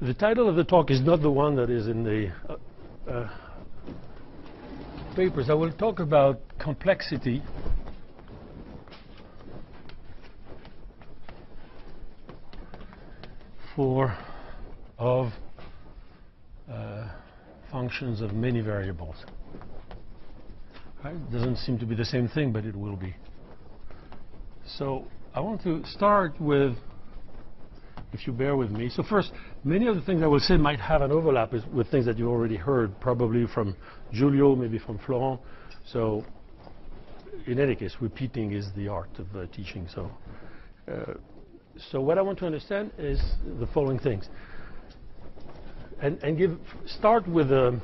The title of the talk is not the one that is in the papers. I will talk about complexity of functions of many variables. Right? It doesn't seem to be the same thing, but it will be. So I want to start with, if you bear with me. So first, many of the things I will say might have an overlap with things that you already heard, probably from Giulio, maybe from Florent. So in any case, repeating is the art of teaching. So what I want to understand is the following things. And start with a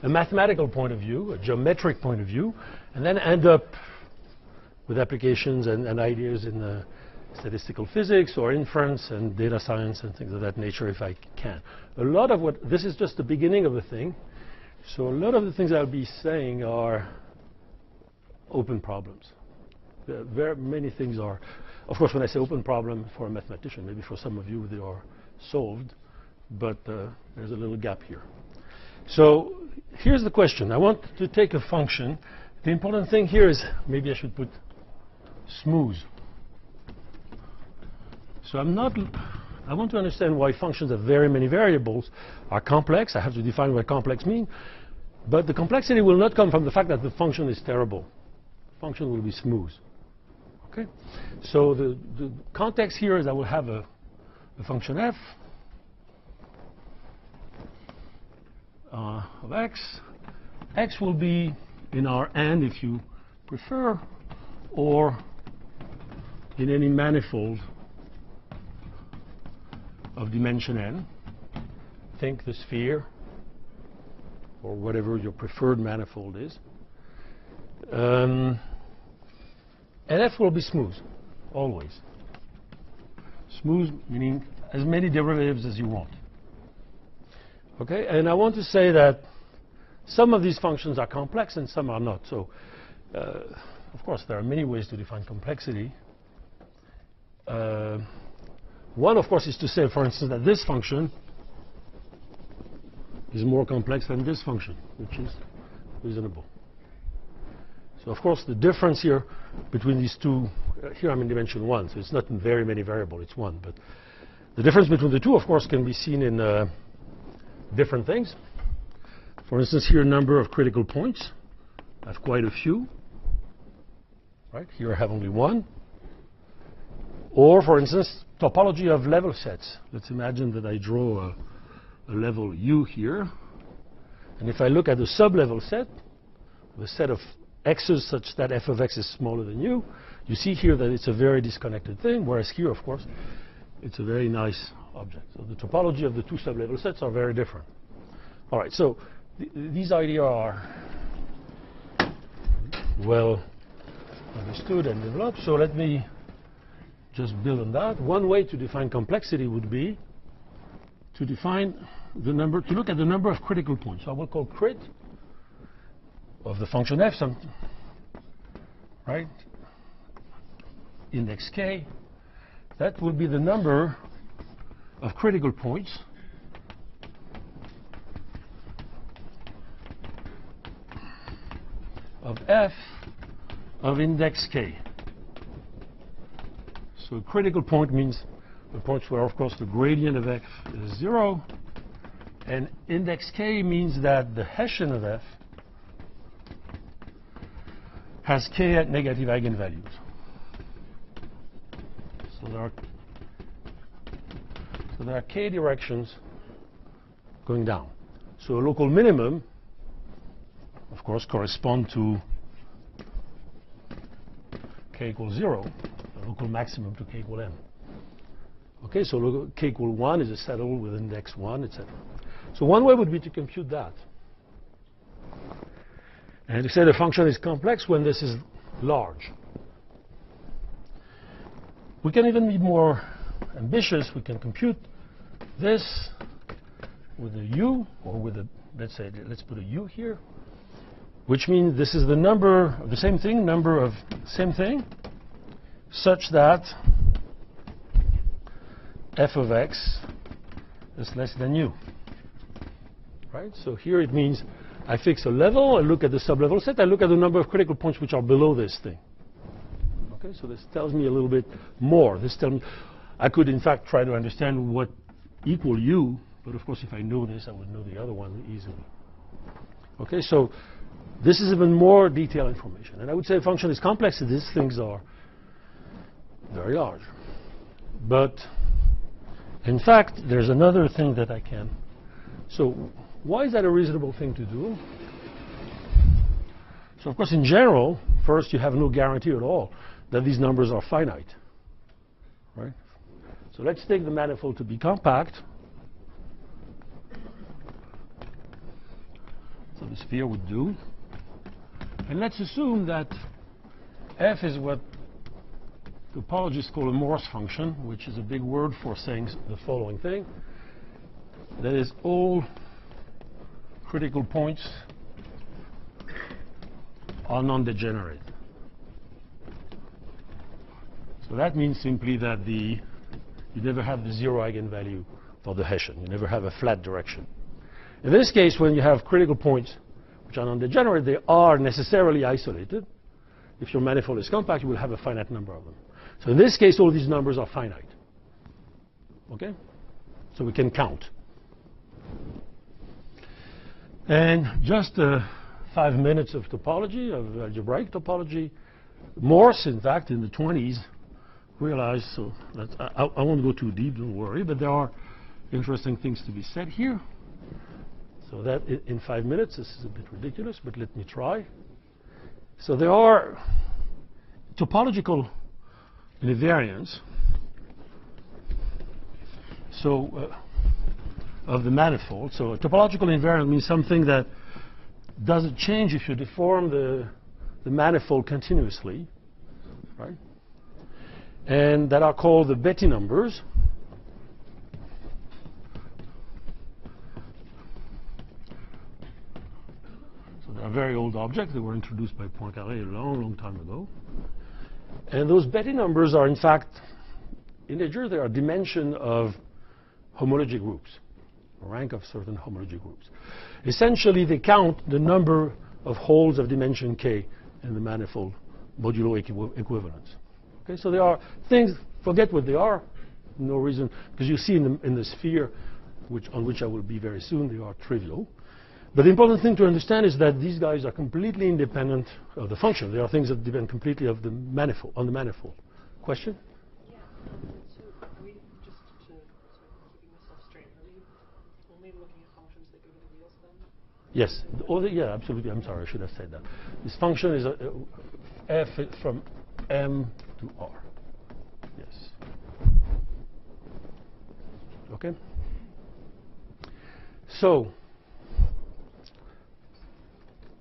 mathematical point of view, a geometric point of view, and then end up with applications and ideas in statistical physics or inference and data science and things of that nature if I can. A lot of what, this is just the beginning of the thing, so a lot of the things I'll be saying are open problems. Very many things are, of course when I say open problem for a mathematician, maybe for some of you they are solved, but there's a little gap here. So here's the question. I want to take a function. The important thing here is, maybe I should put smooth. So I want to understand why functions of very many variables are complex. I have to define what complex means. But the complexity will not come from the fact that the function is terrible. The function will be smooth. Okay? So the context here is I will have a function f of x. X will be in our n, if you prefer, or in any manifold of dimension n. Think the sphere, or whatever your preferred manifold is. And f will be smooth, always. Smooth meaning as many derivatives as you want. Okay, and I want to say that some of these functions are complex and some are not. So, of course, there are many ways to define complexity. One, of course, is to say, for instance, that this function is more complex than this function, which is reasonable. So, of course, the difference here between these two, here I'm in dimension 1, so it's not in very many variables, it's 1. But the difference between the two, of course, can be seen in different things. For instance, here, number of critical points. I have quite a few. Right? Here I have only one. Or, for instance, topology of level sets. Let's imagine that I draw a level U here. And if I look at the sublevel set, the set of x's such that f of x is smaller than u, you see here that it's a very disconnected thing, whereas here, of course, it's a very nice object. So the topology of the two sublevel sets are very different. All right, so these ideas are well understood and developed. So let me just build on that. One way to define complexity would be to define the number, to look at the number of critical points. So I will call crit of the function f, right? Index k. That will be the number of critical points of f of index k. So a critical point means the points where, of course, the gradient of f is 0. And index k means that the Hessian of f has k at negative eigenvalues. So there are k directions going down. So a local minimum, of course, correspond to k equals 0, a local maximum to k equal m. Okay, so k equal 1 is a saddle with index 1, etc. So one way would be to compute that. And to say the function is complex when this is large. We can even be more ambitious. We can compute this with a u, or with a, let's put a u here, which means this is the number of the same thing, number of same thing, such that f of x is less than u. Right? So here it means I fix a level, I look at the sublevel set, I look at the number of critical points which are below this thing. Okay, so this tells me a little bit more. This tells me I could in fact try to understand what equal u, but of course if I know this I would know the other one easily. Okay, so this is even more detailed information. And I would say a function is complex and these things are very large. But in fact there's another thing that I can. So why is that a reasonable thing to do? So of course in general, first you have no guarantee at all that these numbers are finite. Right? So let's take the manifold to be compact. So the sphere would do. And let's assume that f is what topologists call a Morse function, which is a big word for saying the following thing. That is, all critical points are non-degenerate. So that means simply that you never have the zero eigenvalue for the Hessian. You never have a flat direction. In this case, when you have critical points which are non-degenerate, they are necessarily isolated. If your manifold is compact, you will have a finite number of them. So in this case, all these numbers are finite. Okay? So we can count. And just 5 minutes of topology, of algebraic topology. Morse, in fact, in the 20s, realized, so that I won't go too deep, don't worry, but there are interesting things to be said here. So that in 5 minutes, this is a bit ridiculous, but let me try. So there are topological invariants. So of the manifold. So a topological invariant means something that doesn't change if you deform the manifold continuously, right? And that are called the Betti numbers. So they are very old objects. They were introduced by Poincaré a long, long time ago. And those Betti numbers are in fact integers. They are a dimension of homology groups, a rank of certain homology groups. Essentially, they count the number of holes of dimension k in the manifold modulo equivalence. Okay, so there are things, forget what they are, no reason, because you see in the sphere, on which I will be very soon, they are trivial. But the important thing to understand is that these guys are completely independent of the function. They are things that depend completely on the manifold. Question? Yeah. So are we, just to keeping myself straight, are we only looking at functions that go to the reals then? Yes. Yeah, absolutely. I'm sorry, I should have said that. This function is f from M to R. Yes. Okay? So,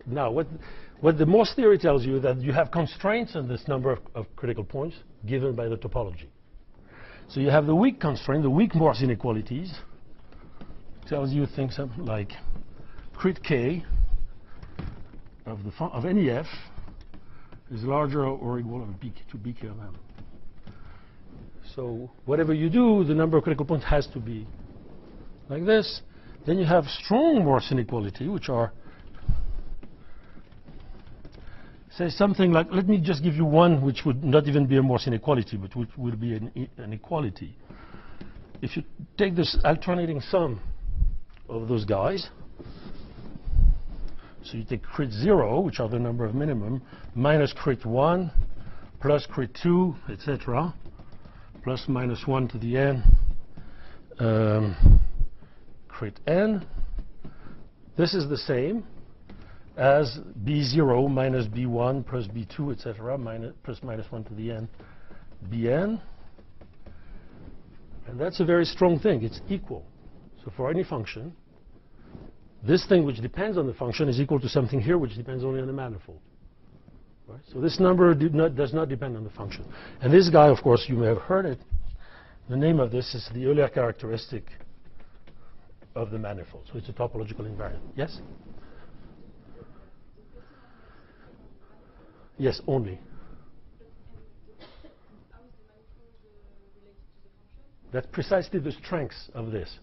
now what the Morse theory tells you that you have constraints on this number of critical points given by the topology. So you have the weak constraint, the weak Morse inequalities, tells you things like crit k of any f is larger or equal to bk of m. So whatever you do, the number of critical points has to be like this. Then you have strong Morse inequality, which are, say something like, let me just give you one which would not even be a Morse inequality, but which would be an equality. If you take this alternating sum of those guys, so you take crit 0, which are the number of minimum, minus crit 1, plus crit 2, etc., plus minus 1 to the n, crit n. This is the same as b0 minus b1 plus b2, etc., plus minus 1 to the n, bn. And that's a very strong thing. It's equal. So for any function, this thing which depends on the function is equal to something here which depends only on the manifold. Right? So this number does not depend on the function. And this guy, of course, you may have heard it. The name of this is the Euler characteristic of the manifold. So it's a topological invariant. Yes? Yes, only. That's precisely the strengths of this.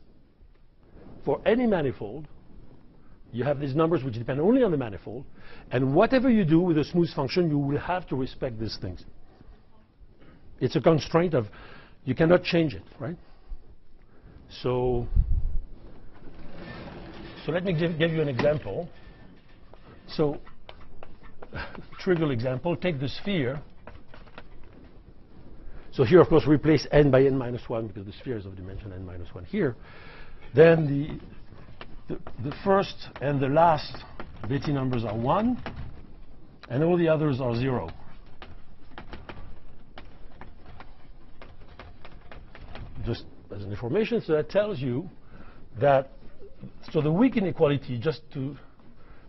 for any manifold, you have these numbers which depend only on the manifold, and whatever you do with a smooth function, you will have to respect these things. It's a constraint of, you cannot change it, right? So let me give you an example. So, trivial example, take the sphere. So here, of course, replace n by n minus 1 because the sphere is of dimension n minus 1 here. Then the first and the last Betti numbers are 1, and all the others are 0. Just as an information, so that tells you that, so the weak inequality,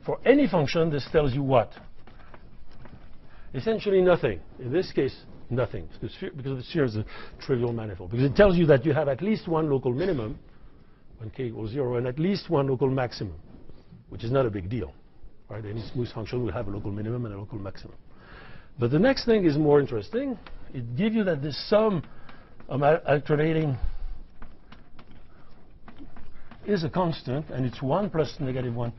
for any function, this tells you what? Essentially nothing. In this case, nothing, because the sphere is a trivial manifold. Because it tells you that you have at least one local minimum, when k equals 0, and at least one local maximum, which is not a big deal. Right? Any smooth function will have a local minimum and a local maximum. But the next thing is more interesting. It gives you that this sum of alternating is a constant, and it's 1 plus negative 1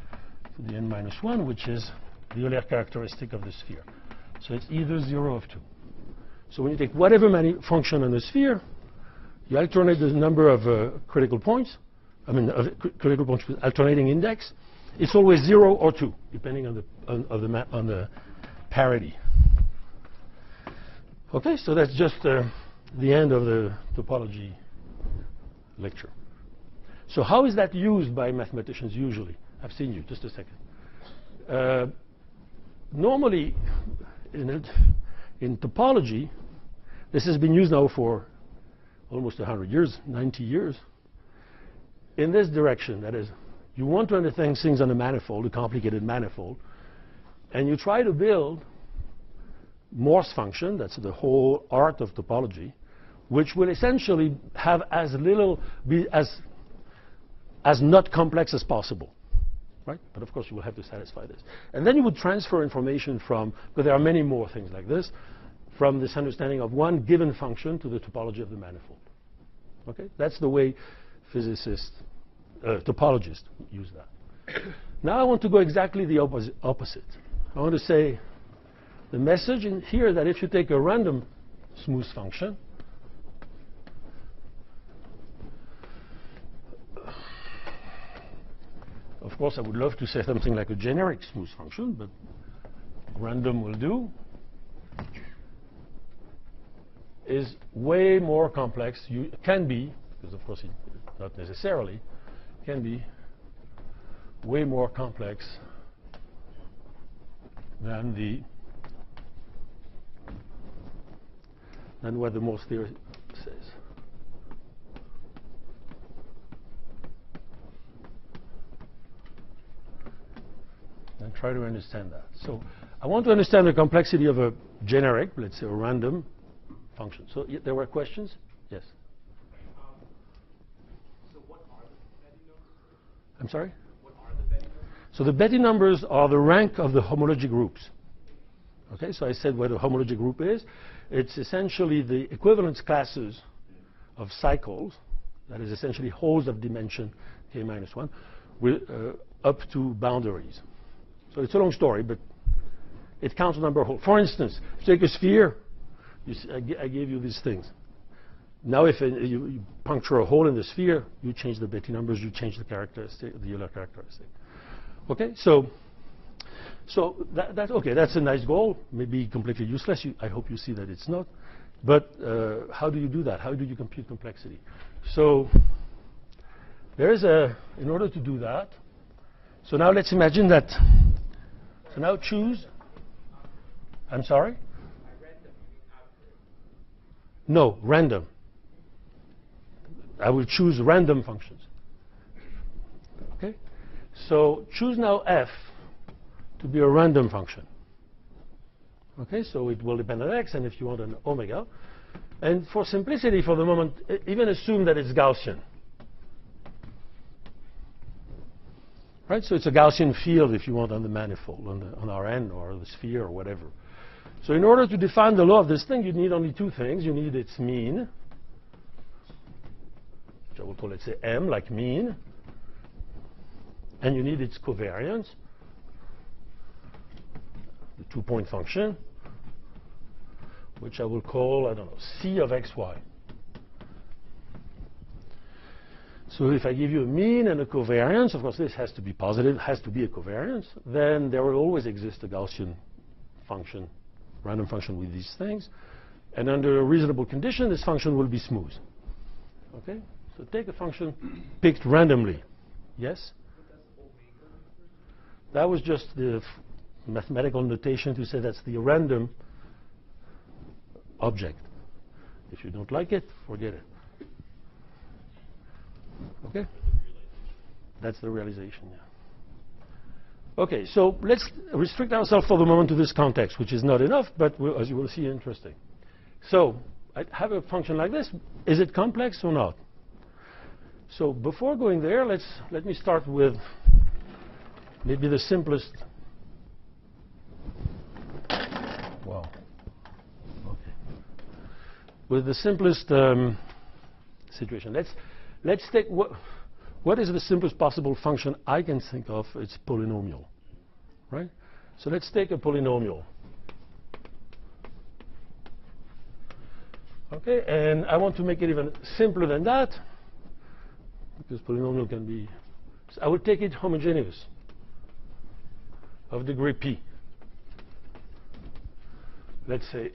to the n minus 1, which is the Euler characteristic of the sphere. So it's either 0 or 2. So when you take whatever function on the sphere, you alternate the number of critical points, critical points with alternating index. It's always 0 or 2, depending on the parity. Okay, so that's just the end of the topology lecture. So how is that used by mathematicians usually? I've seen you, just a second. Normally, in topology, this has been used now for almost 100 years, 90 years, in this direction. That is, you want to understand things on a manifold, a complicated manifold, and you try to build Morse function, that's the whole art of topology, which will essentially have as little, be as not complex as possible. Right? But of course, you will have to satisfy this. And then you would transfer information from, because there are many more things like this, from this understanding of one given function to the topology of the manifold. Okay? That's the way physicists, topologists use that. Now I want to go exactly the opposite. I want to say the message in here that if you take a random smooth function, of course, I would love to say something like a generic smooth function, but random will do, is way more complex. Can be, because of course not necessarily, can be way more complex than what the Morse theory says. And try to understand that. So I want to understand the complexity of a generic, let's say a random function. So there were questions? Yes. So what are the Betti numbers? I'm sorry? What are the Betti numbers? So the Betti numbers are the rank of the homology groups. Okay, so I said what a homology group is. It's essentially the equivalence classes of cycles, that is essentially holes of dimension k minus 1, with, up to boundaries. So it's a long story, but it counts the number of holes. For instance, if you take a sphere, I gave you these things. Now if you puncture a hole in the sphere, you change the Betti numbers, you change the characteristic, the Euler characteristic. Okay, so that's okay. That's a nice goal. Maybe completely useless. I hope you see that it's not. But how do you do that? How do you compute complexity? So there is in order to do that. So now let's imagine that. So now choose. I'm sorry? No, random. I will choose random functions. Okay? So choose now f to be a random function. Okay, so it will depend on x, and if you want an omega. And for simplicity, for the moment, even assume that it's Gaussian. Right, so it's a Gaussian field, if you want, on the manifold, on Rn or the sphere or whatever. So in order to define the law of this thing, you need only two things. You need its mean, which I will call, let's say, m, like mean, and you need its covariance, the two-point function, which I will call, I don't know, C of xy. So if I give you a mean and a covariance, of course this has to be positive, has to be a covariance, then there will always exist a Gaussian function, random function with these things. And under a reasonable condition, this function will be smooth. Okay? So take a function picked randomly. Yes? That was just the mathematical notation to say that's the random object. If you don't like it, forget it. Okay? That's the realization, yeah. Okay, so let's restrict ourselves for the moment to this context, which is not enough, but as you will see, interesting. So I have a function like this. Is it complex or not? So before going there, let me start with maybe the simplest. Wow. Okay. With the simplest situation. Let's take what is the simplest possible function I can think of? It's polynomial, right? So let's take a polynomial. Okay, and I want to make it even simpler than that, because polynomial can be. So I will take it homogeneous of degree p. Let's say.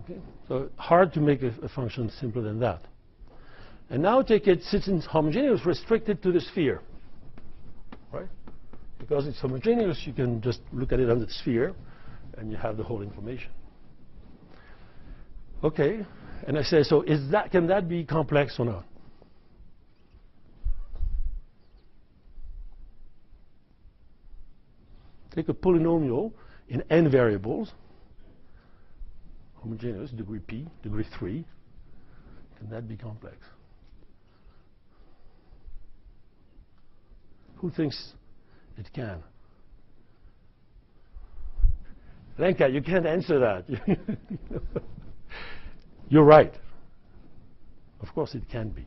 Okay, so hard to make a function simpler than that. And now take it, since it's homogeneous, restricted to the sphere, right? Because it's homogeneous, you can just look at it on the sphere, and you have the whole information. Okay, and I say, so can that be complex or not? Take a polynomial in n variables, homogeneous, degree p, degree 3. Can that be complex? Who thinks it can? Lenka, you can't answer that. You're right. Of course it can be.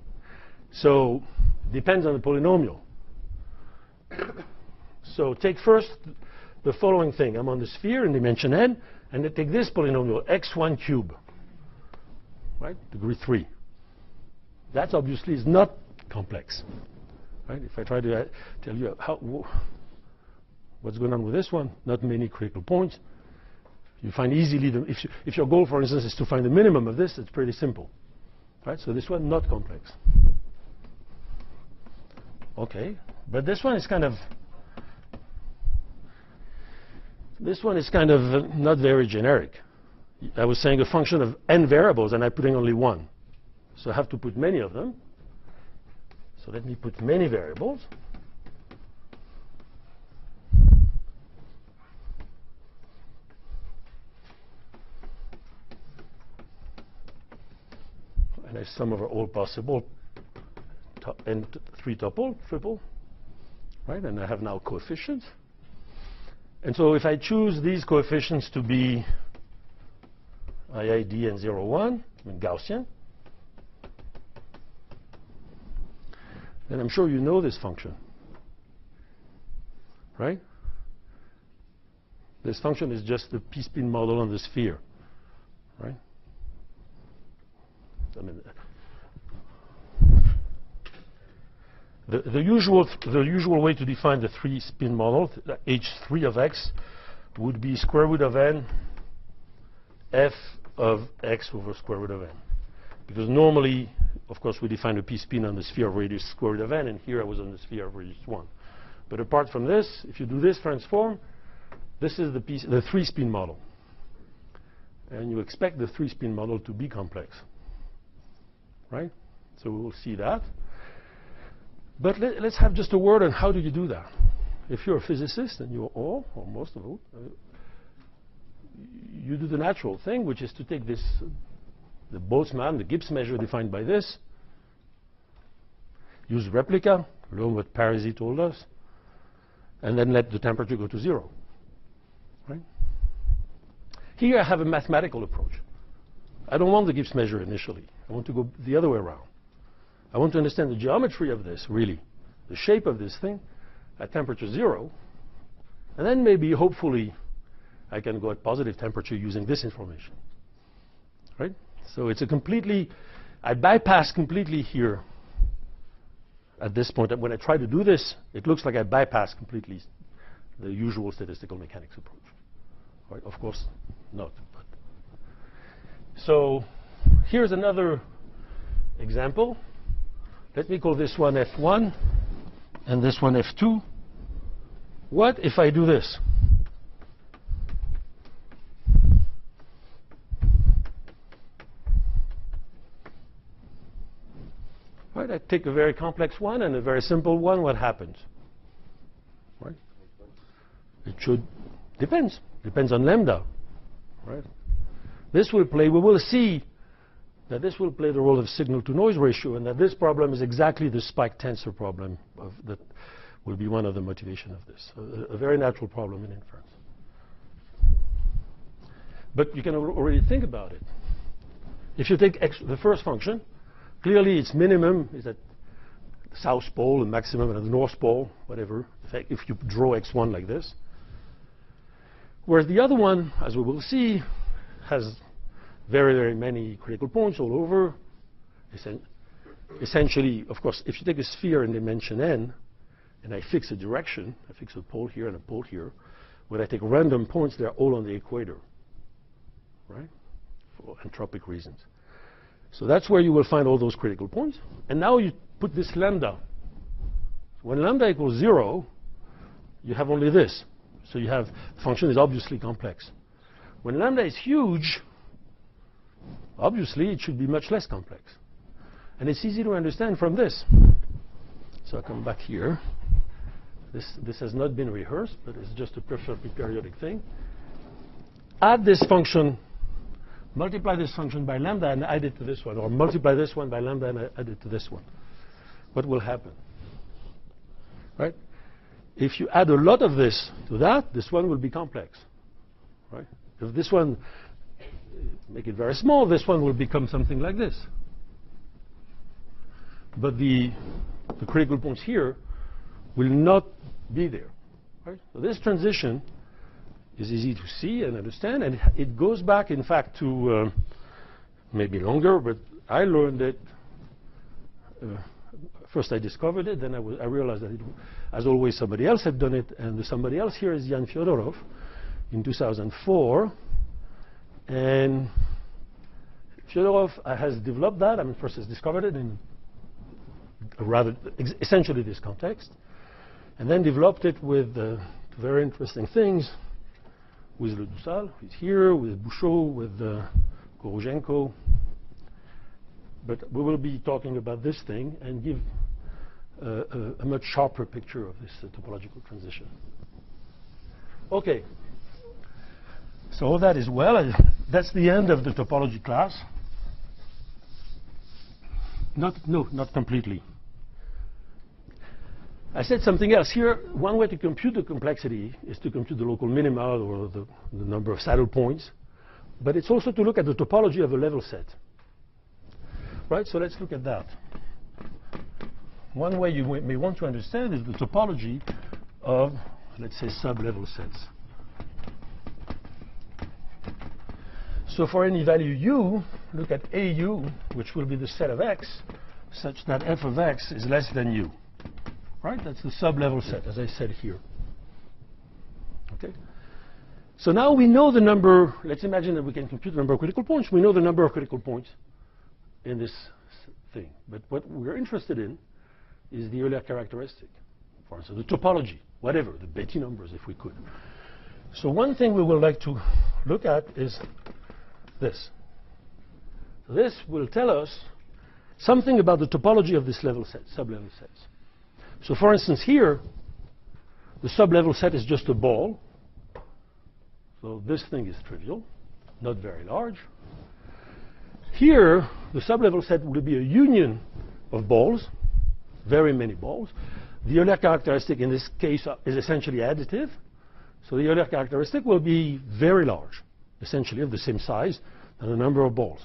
So depends on the polynomial. So take first the following thing. I'm on the sphere in dimension n, and then take this polynomial, x1 cube, right? Degree 3. That obviously is not complex. Right? If I try to tell you what's going on with this one, not many critical points. You find easily, if your goal, for instance, is to find the minimum of this, it's pretty simple. Right? So this one, not complex. Okay, but this one is kind of not very generic. I was saying a function of n variables, and I'm putting only one. So I have to put many of them. So let me put many variables. And I sum over all possible and 3 tuple, triple, right? And I have now coefficients. And so if I choose these coefficients to be IID and 0, 1, I mean Gaussian, then I'm sure you know this function, right? This function is just the p-spin model on the sphere, right? I mean, the usual way to define the 3-spin model, h3 of x, would be square root of n f of x over square root of n. Because normally, of course, we define a p-spin on the sphere of radius square root of n, and here I was on the sphere of radius 1. But apart from this, if you do this transform, this is the 3-spin model. And you expect the 3-spin model to be complex. Right? So we will see that. But let's have just a word on how do you do that. If you're a physicist, and you're all, or most of you, you do the natural thing, which is to take this, the Boltzmann, the Gibbs measure defined by this, use replica, learn what Parisi told us, and then let the temperature go to 0. Right? Here I have a mathematical approach. I don't want the Gibbs measure initially. I want to go the other way around. I want to understand the geometry of this, really. the shape of this thing at temperature 0. And then maybe, hopefully, I can go at positive temperature using this information. Right? So it's a completely, I bypass completely here at this point. When I try to do this, it looks like I bypass completely the usual statistical mechanics approach. Right? Of course, not. But. So here's another example. Let me call this one F1 and this one F2. What if I do this? Right, I take a very complex one and a very simple one. What happens? Right? It should depends on lambda. Right? This will play. We will see that this will play the role of signal-to-noise ratio, and that this problem is exactly the spike tensor problem that will be one of the motivation of this. A very natural problem in inference. But you can already think about it. If you take the first function, clearly its minimum is at the south pole and maximum at the north pole, whatever, if you draw x1 like this. Whereas the other one, as we will see, has very, very many critical points all over. Essentially, of course, if you take a sphere in dimension n, and I fix a direction, I fix a pole here and a pole here, when I take random points, they're all on the equator, right? For entropic reasons. So that's where you will find all those critical points. And now you put this lambda. When lambda equals 0, you have only this. So you have, the function is obviously complex. When lambda is huge, obviously it should be much less complex. And it's easy to understand from this. So I come back here. This has not been rehearsed, but it's just a perfectly periodic thing. Add this function, multiply this function by lambda and add it to this one, or multiply this one by lambda and add it to this one. What will happen? Right? If you add a lot of this to that, this one will be complex. Right? If this one, make it very small, this one will become something like this. But the critical points here will not be there. Right? So this transition is easy to see and understand, and it goes back, in fact, to maybe longer, but I learned it. First I discovered it, then I realized that, as always, somebody else had done it, and the somebody else here is Jan Fyodorov in 2004. And Fyodorov has developed that. I mean, first has discovered it in rather essentially this context, and then developed it with very interesting things with Le Dussal, who's here, with Bouchot, with Korozhenko. But we will be talking about this thing and give a much sharper picture of this topological transition. Okay. So all that is well. That's the end of the topology class. No, not completely. I said something else here. One way to compute the complexity is to compute the local minima, or the number of saddle points. But it's also to look at the topology of a level set. Right? So let's look at that. One way you may want to understand is the topology of, let's say, sub-level sets. So for any value u, look at AU, which will be the set of x, such that f of x is less than u. Right? That's the sub-level set, as I said here. Okay? So now we know the number. Let's imagine that we can compute the number of critical points. We know the number of critical points in this thing. But what we're interested in is the Euler characteristic. For instance, the topology, whatever, the Betti numbers, if we could. So one thing we would like to look at is this. So this will tell us something about the topology of this level set, sub-level sets. So for instance, here, the sub-level set is just a ball. So this thing is trivial, not very large. Here, the sub-level set will be a union of balls, very many balls. The Euler characteristic in this case is essentially additive. So the Euler characteristic will be very large, essentially of the same size than the number of balls.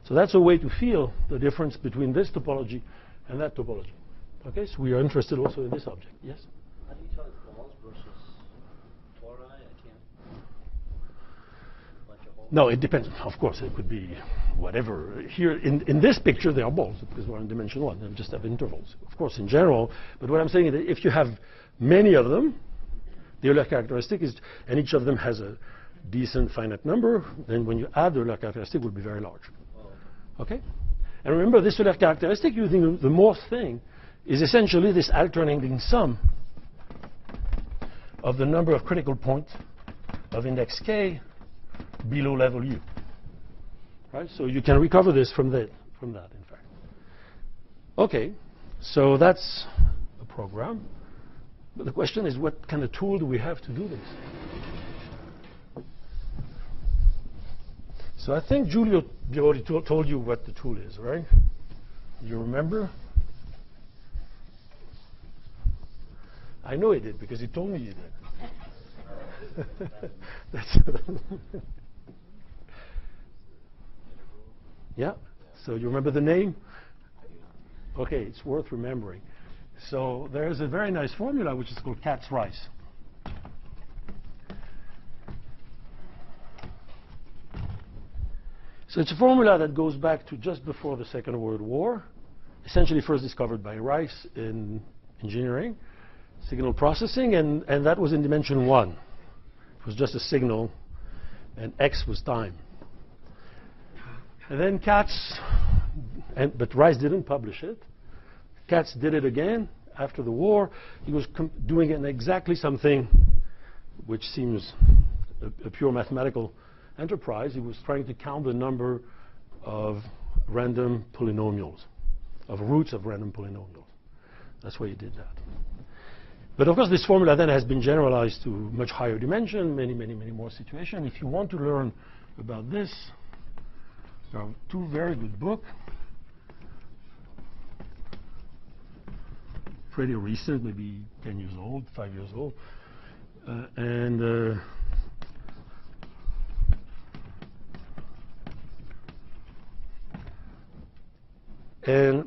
So that's a way to feel the difference between this topology and that topology. Okay, so we are interested also in this object. Yes? How do you tell it's balls versus tori? I can't. Bunch of holes. No, it depends. Of course, it could be whatever. Here, in this picture, they are balls because we're in dimension 1. They just have intervals. Of course, in general. But what I'm saying is that if you have many of them, the Euler characteristic is, and each of them has a decent finite number, then when you add the Euler characteristic, it will be very large. Oh. Okay? And remember, this Euler characteristic using the Morse thing is essentially this alternating sum of the number of critical points of index k below level u. Right? So you can recover this from that, in fact. Okay, so that's a program. But the question is, what kind of tool do we have to do this? So I think Giulio already told you what the tool is, right? You remember? I know he did because he told me he did. Yeah. So you remember the name? Okay, it's worth remembering. So there's a very nice formula which is called cat's rice. So it's a formula that goes back to just before the Second World War, essentially first discovered by Rice in engineering, signal processing, and that was in dimension 1. It was just a signal, and x was time. And then Katz, but Rice didn't publish it. Katz did it again after the war. He was doing exactly something which seems a pure mathematical enterprise. He was trying to count the number of random polynomials, of roots of random polynomials. That's why he did that. But of course, this formula then has been generalized to much higher dimension, many more situations. If you want to learn about this, there are two very good books. Pretty recent, maybe 10 years old, 5 years old. And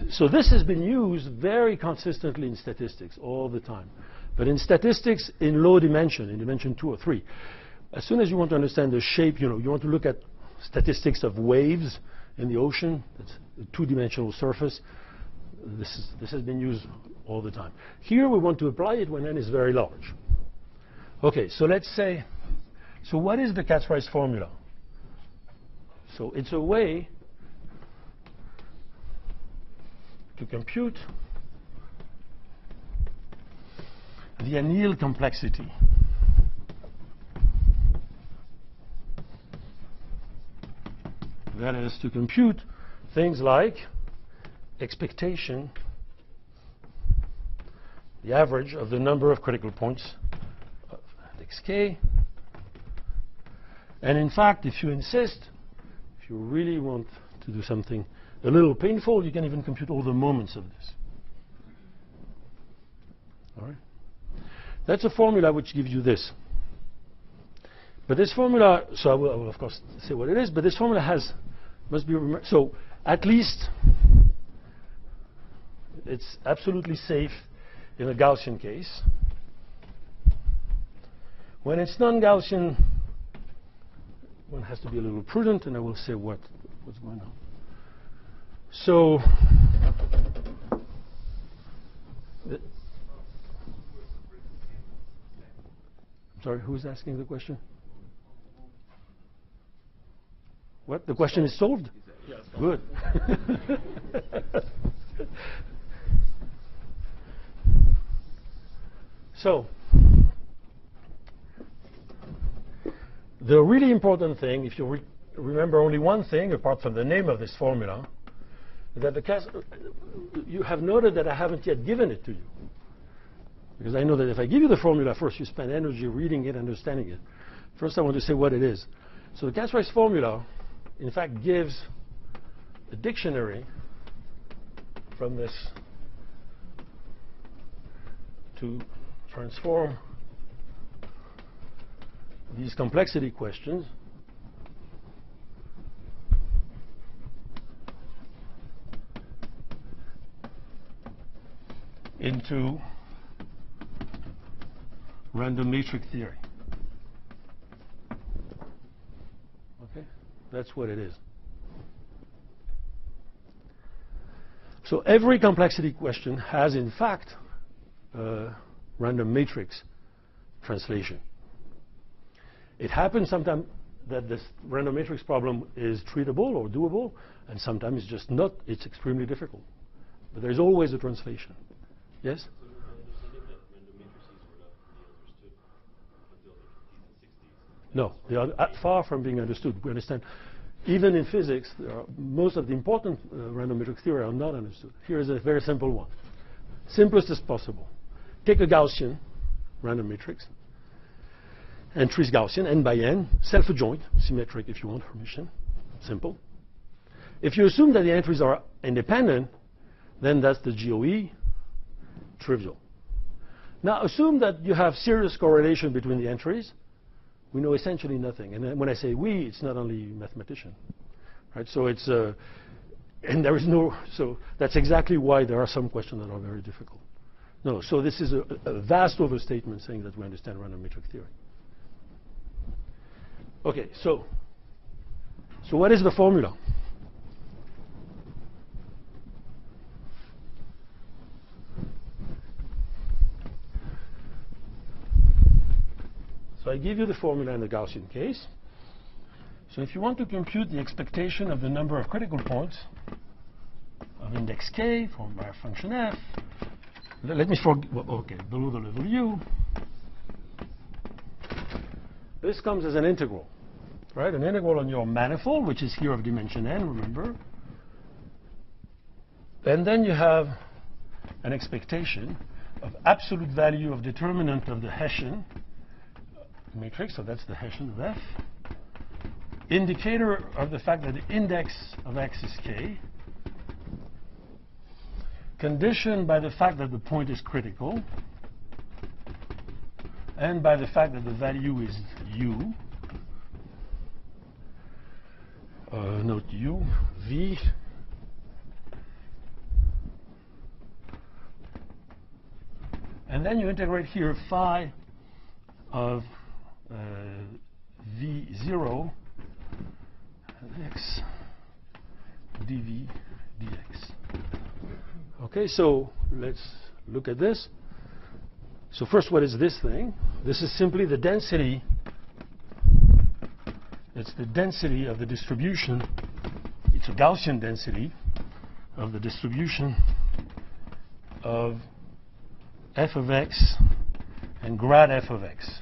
so this has been used very consistently in statistics all the time. But in statistics in low dimension, in dimension 2 or 3, as soon as you want to understand the shape, you want to look at statistics of waves in the ocean, it's a two-dimensional surface, this has been used all the time. Here we want to apply it when n is very large. Okay, so let's say, so what is the cat's-rice formula? So it's a way to compute the anneal complexity. That is to compute things like expectation, the average of the number of critical points of xk. And in fact, if you insist, if you really want to do something a little painful, you can even compute all the moments of this. All right? That's a formula which gives you this. But this formula, so I will of course say what it is, but this formula must be remembered. So at least it's absolutely safe in a Gaussian case. When it's non-Gaussian, one has to be a little prudent, and I will say what's going on. So I'm sorry, who's asking the question? What? The question is solved? Yes. Good. So the really important thing, if you remember only one thing apart from the name of this formula, that you have noted that I haven't yet given it to you. Because I know that if I give you the formula first, you spend energy reading it, understanding it. First, I want to say what it is. So the cat's-rice formula, in fact, gives a dictionary from this to transform these complexity questions into random matrix theory. Okay, that's what it is. So every complexity question has, in fact, random matrix translation. It happens sometimes that this random matrix problem is treatable or doable, and sometimes it's just not. It's extremely difficult. But there's always a translation. Yes? So the understanding that random matrices were not really understood until the 50s and 60s. No, they are far from being understood. We understand, even in physics, most of the important random matrix theory are not understood. Here is a very simple one. Simplest as possible. Take a Gaussian random matrix. Entries Gaussian, n by n, self-adjoint, symmetric if you want permission. Simple. If you assume that the entries are independent, then that's the GOE, trivial. Now assume that you have serious correlation between the entries. We know essentially nothing. And then when I say we, it's not only mathematician. Right? So it's, and there is no, so that's exactly why there are some questions that are very difficult. No, so this is a vast overstatement saying that we understand random matrix theory. Okay, so what is the formula? So I give you the formula in the Gaussian case. So if you want to compute the expectation of the number of critical points of index k formed by a function f, let me okay, below the level u, this comes as an integral, right? An integral on your manifold, which is here of dimension n, remember. And then you have an expectation of absolute value of determinant of the Hessian matrix, so that's the Hessian of f, indicator of the fact that the index of x is k, conditioned by the fact that the point is critical, and by the fact that the value is u, note u, v, and then you integrate here phi of v0 x dv dx. Okay, so let's look at this. So first, what is this thing? This is simply the density. It's the density of the distribution. It's a Gaussian density of the distribution of f of x and grad f of x.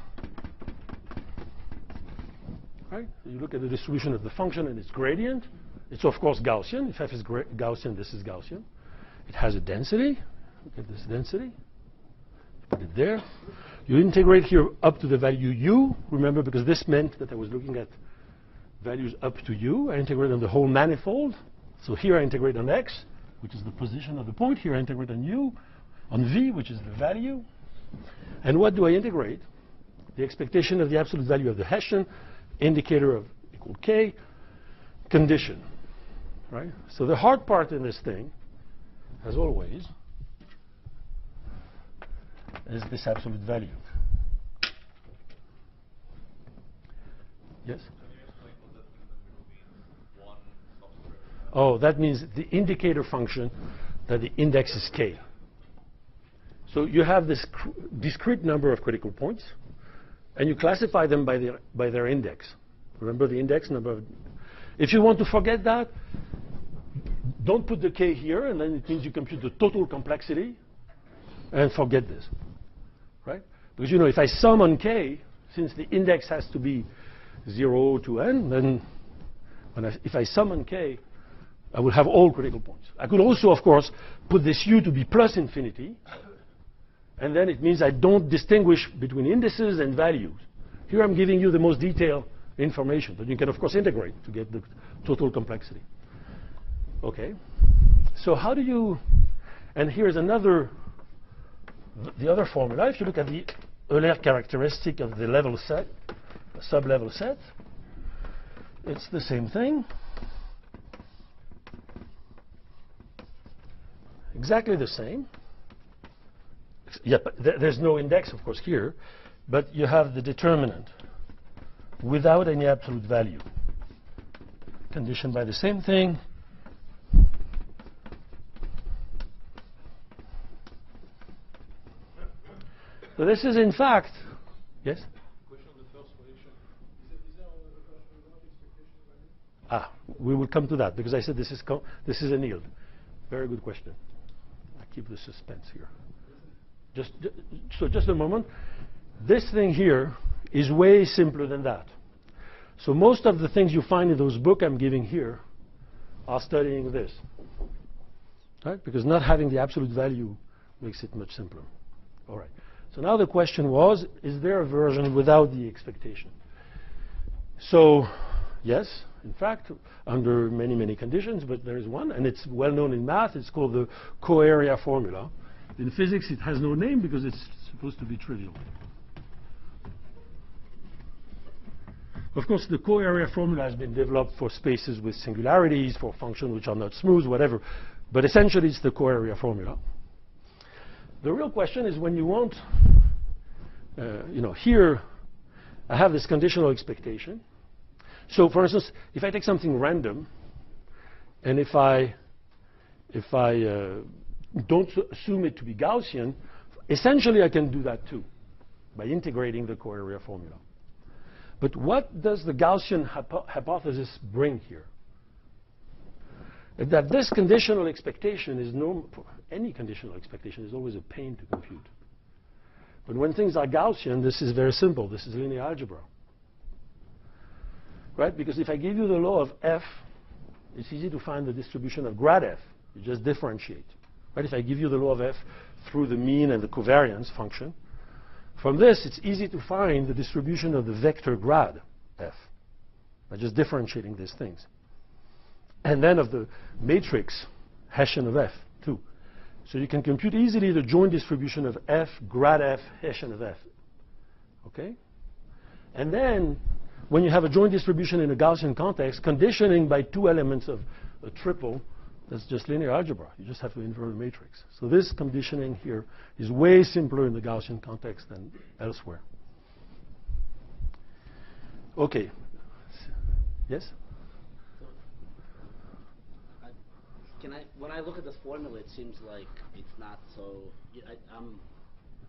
Right? You look at the distribution of the function and its gradient. It's of course Gaussian. If f is Gaussian, this is Gaussian. It has a density. Look at this density. Put it there. You integrate here up to the value u. Remember, because this meant that I was looking at values up to u. I integrate on the whole manifold. So here I integrate on x, which is the position of the point. Here I integrate on u, on v, which is the value. And what do I integrate? The expectation of the absolute value of the Hessian, indicator of equal k, condition. Right? So the hard part in this thing, as always, is this absolute value. Yes? Can you explain what that means between one subscript? Oh, that means the indicator function that the index is k. So you have this discrete number of critical points, and you classify them by their index. Remember the index number? If you want to forget that, don't put the k here, and then it means you compute the total complexity, and forget this, right? Because you know, if I sum on k, since the index has to be 0 to n, then if I sum on k, I will have all critical points. I could also, of course, put this u to be plus infinity, and then it means I don't distinguish between indices and values. Here I'm giving you the most detailed information, but you can, of course, integrate to get the total complexity. Okay, so how do you, and here's another, the other formula. If you look at the Euler characteristic of the level set, the sub-level set, it's the same thing. Exactly the same. Yeah, but there's no index, of course, here, but you have the determinant without any absolute value, conditioned by the same thing. So this is, in fact, yes? Question on the first relation. Is there a relation without expectation value? We will come to that because I said this is an yield. Very good question. I keep the suspense here. Just a moment. This thing here is way simpler than that. So most of the things you find in those books I'm giving here are studying this, right? Because not having the absolute value makes it much simpler. All right. So now the question was, is there a version without the expectation? So yes, in fact, under many, many conditions, but there is one, and it's well known in math. It's called the co-area formula. In physics, it has no name because it's supposed to be trivial. Of course, the co-area formula has been developed for spaces with singularities, for functions which are not smooth, whatever. But essentially, it's the co-area formula. The real question is when you want, here I have this conditional expectation. So, for instance, if I take something random, and if I don't assume it to be Gaussian, essentially I can do that too by integrating the co-area formula. But what does the Gaussian hypothesis bring here? That this conditional expectation is any conditional expectation is always a pain to compute. But when things are Gaussian, this is very simple. This is linear algebra. Right? Because if I give you the law of f, it's easy to find the distribution of grad f. You just differentiate. Right? If I give you the law of f through the mean and the covariance function, from this, it's easy to find the distribution of the vector grad f by just differentiating these things. And then of the matrix Hessian of f, too. So you can compute easily the joint distribution of f, grad f, Hessian of f. Okay? And then, when you have a joint distribution in a Gaussian context, conditioning by two elements of a triple, that's just linear algebra. You just have to invert the matrix. So this conditioning here is way simpler in the Gaussian context than elsewhere. Okay. Yes? When I look at this formula, it seems like it's not so.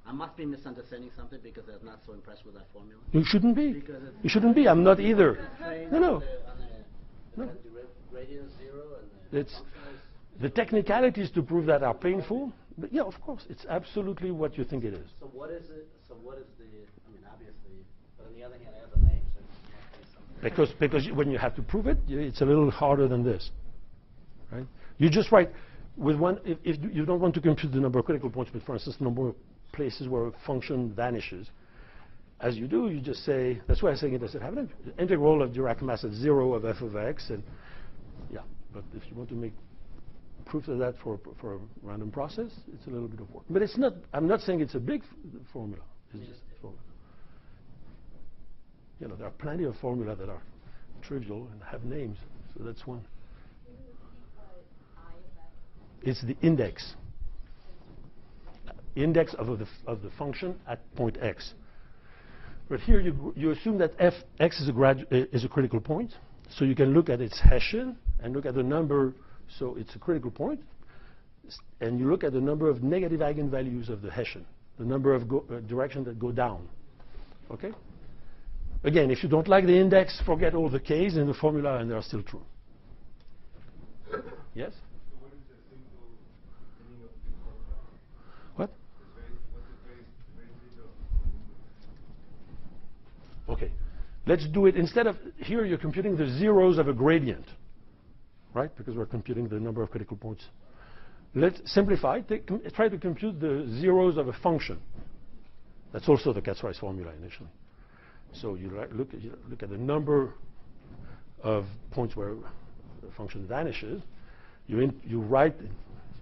I must be misunderstanding something because I'm not so impressed with that formula. You shouldn't be. You shouldn't be. I'm not either. No. The gradient is 0 and It's the technicalities to prove that are painful. But yeah, of course, it's absolutely what you think it is. So what is it? So what is the? I mean, obviously, but on the other hand, it has a name, so it must be something. Because when you have to prove it, it's a little harder than this, right? You just write with one. If you don't want to compute the number of critical points, but for instance, the number of places where a function vanishes, as you do, you just say. That's why I'm saying it doesn't have an integral of Dirac mass at 0 of f of x, and yeah. But if you want to make proofs of that for a random process, it's a little bit of work. But it's not. I'm not saying it's a big formula. It's just a formula. There are plenty of formula that are trivial and have names. So that's one. It's the index. Index of the function at point x. But here you assume that fx is a critical point. So you can look at its Hessian and look at the number. So it's a critical point. And you look at the number of negative eigenvalues of the Hessian, the number of directions that go down. Okay? Again, if you don't like the index, forget all the k's in the formula and they are still true. Yes? So what is the simple meaning of the formula? What? What's the very simple? Okay. Let's do it. Instead of here, you're computing the zeros of a gradient, right? Because we're computing the number of critical points. Let's simplify. Try to compute the zeros of a function. That's also the Katz-Rice formula initially. So you look at the number of points where the function vanishes. You write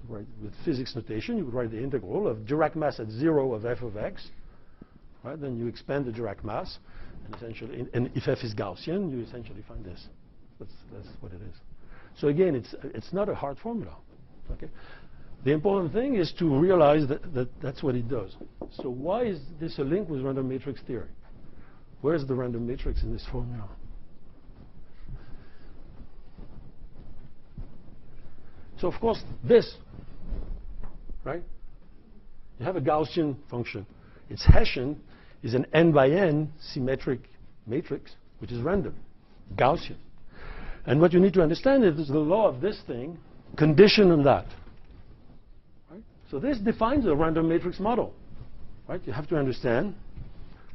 with physics notation. You would write the integral of Dirac mass at 0 of f of x. Right? Then you expand the Dirac mass. And essentially, and if f is Gaussian, you essentially find this. That's what it is. So again, it's not a hard formula. Okay. The important thing is to realize that that's what it does. So why is this a link with random matrix theory? Where's the random matrix in this formula? So of course, this, right? You have a Gaussian function. Its Hessian is an n by n symmetric matrix, which is random, Gaussian. And what you need to understand is the law of this thing conditioned on that. Right? So this defines a random matrix model. Right? You have to understand.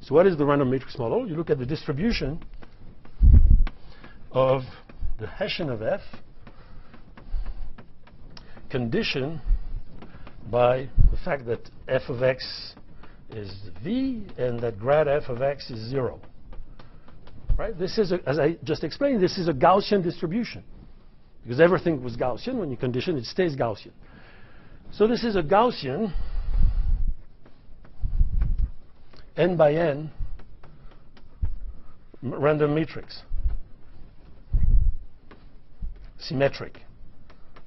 So what is the random matrix model? You look at the distribution of the Hessian of f conditioned by the fact that f of x is v and that grad f of x is 0. Right? This is, as I just explained, this is a Gaussian distribution. Because everything was Gaussian. When you condition, it stays Gaussian. So this is a Gaussian n by n random matrix. Symmetric,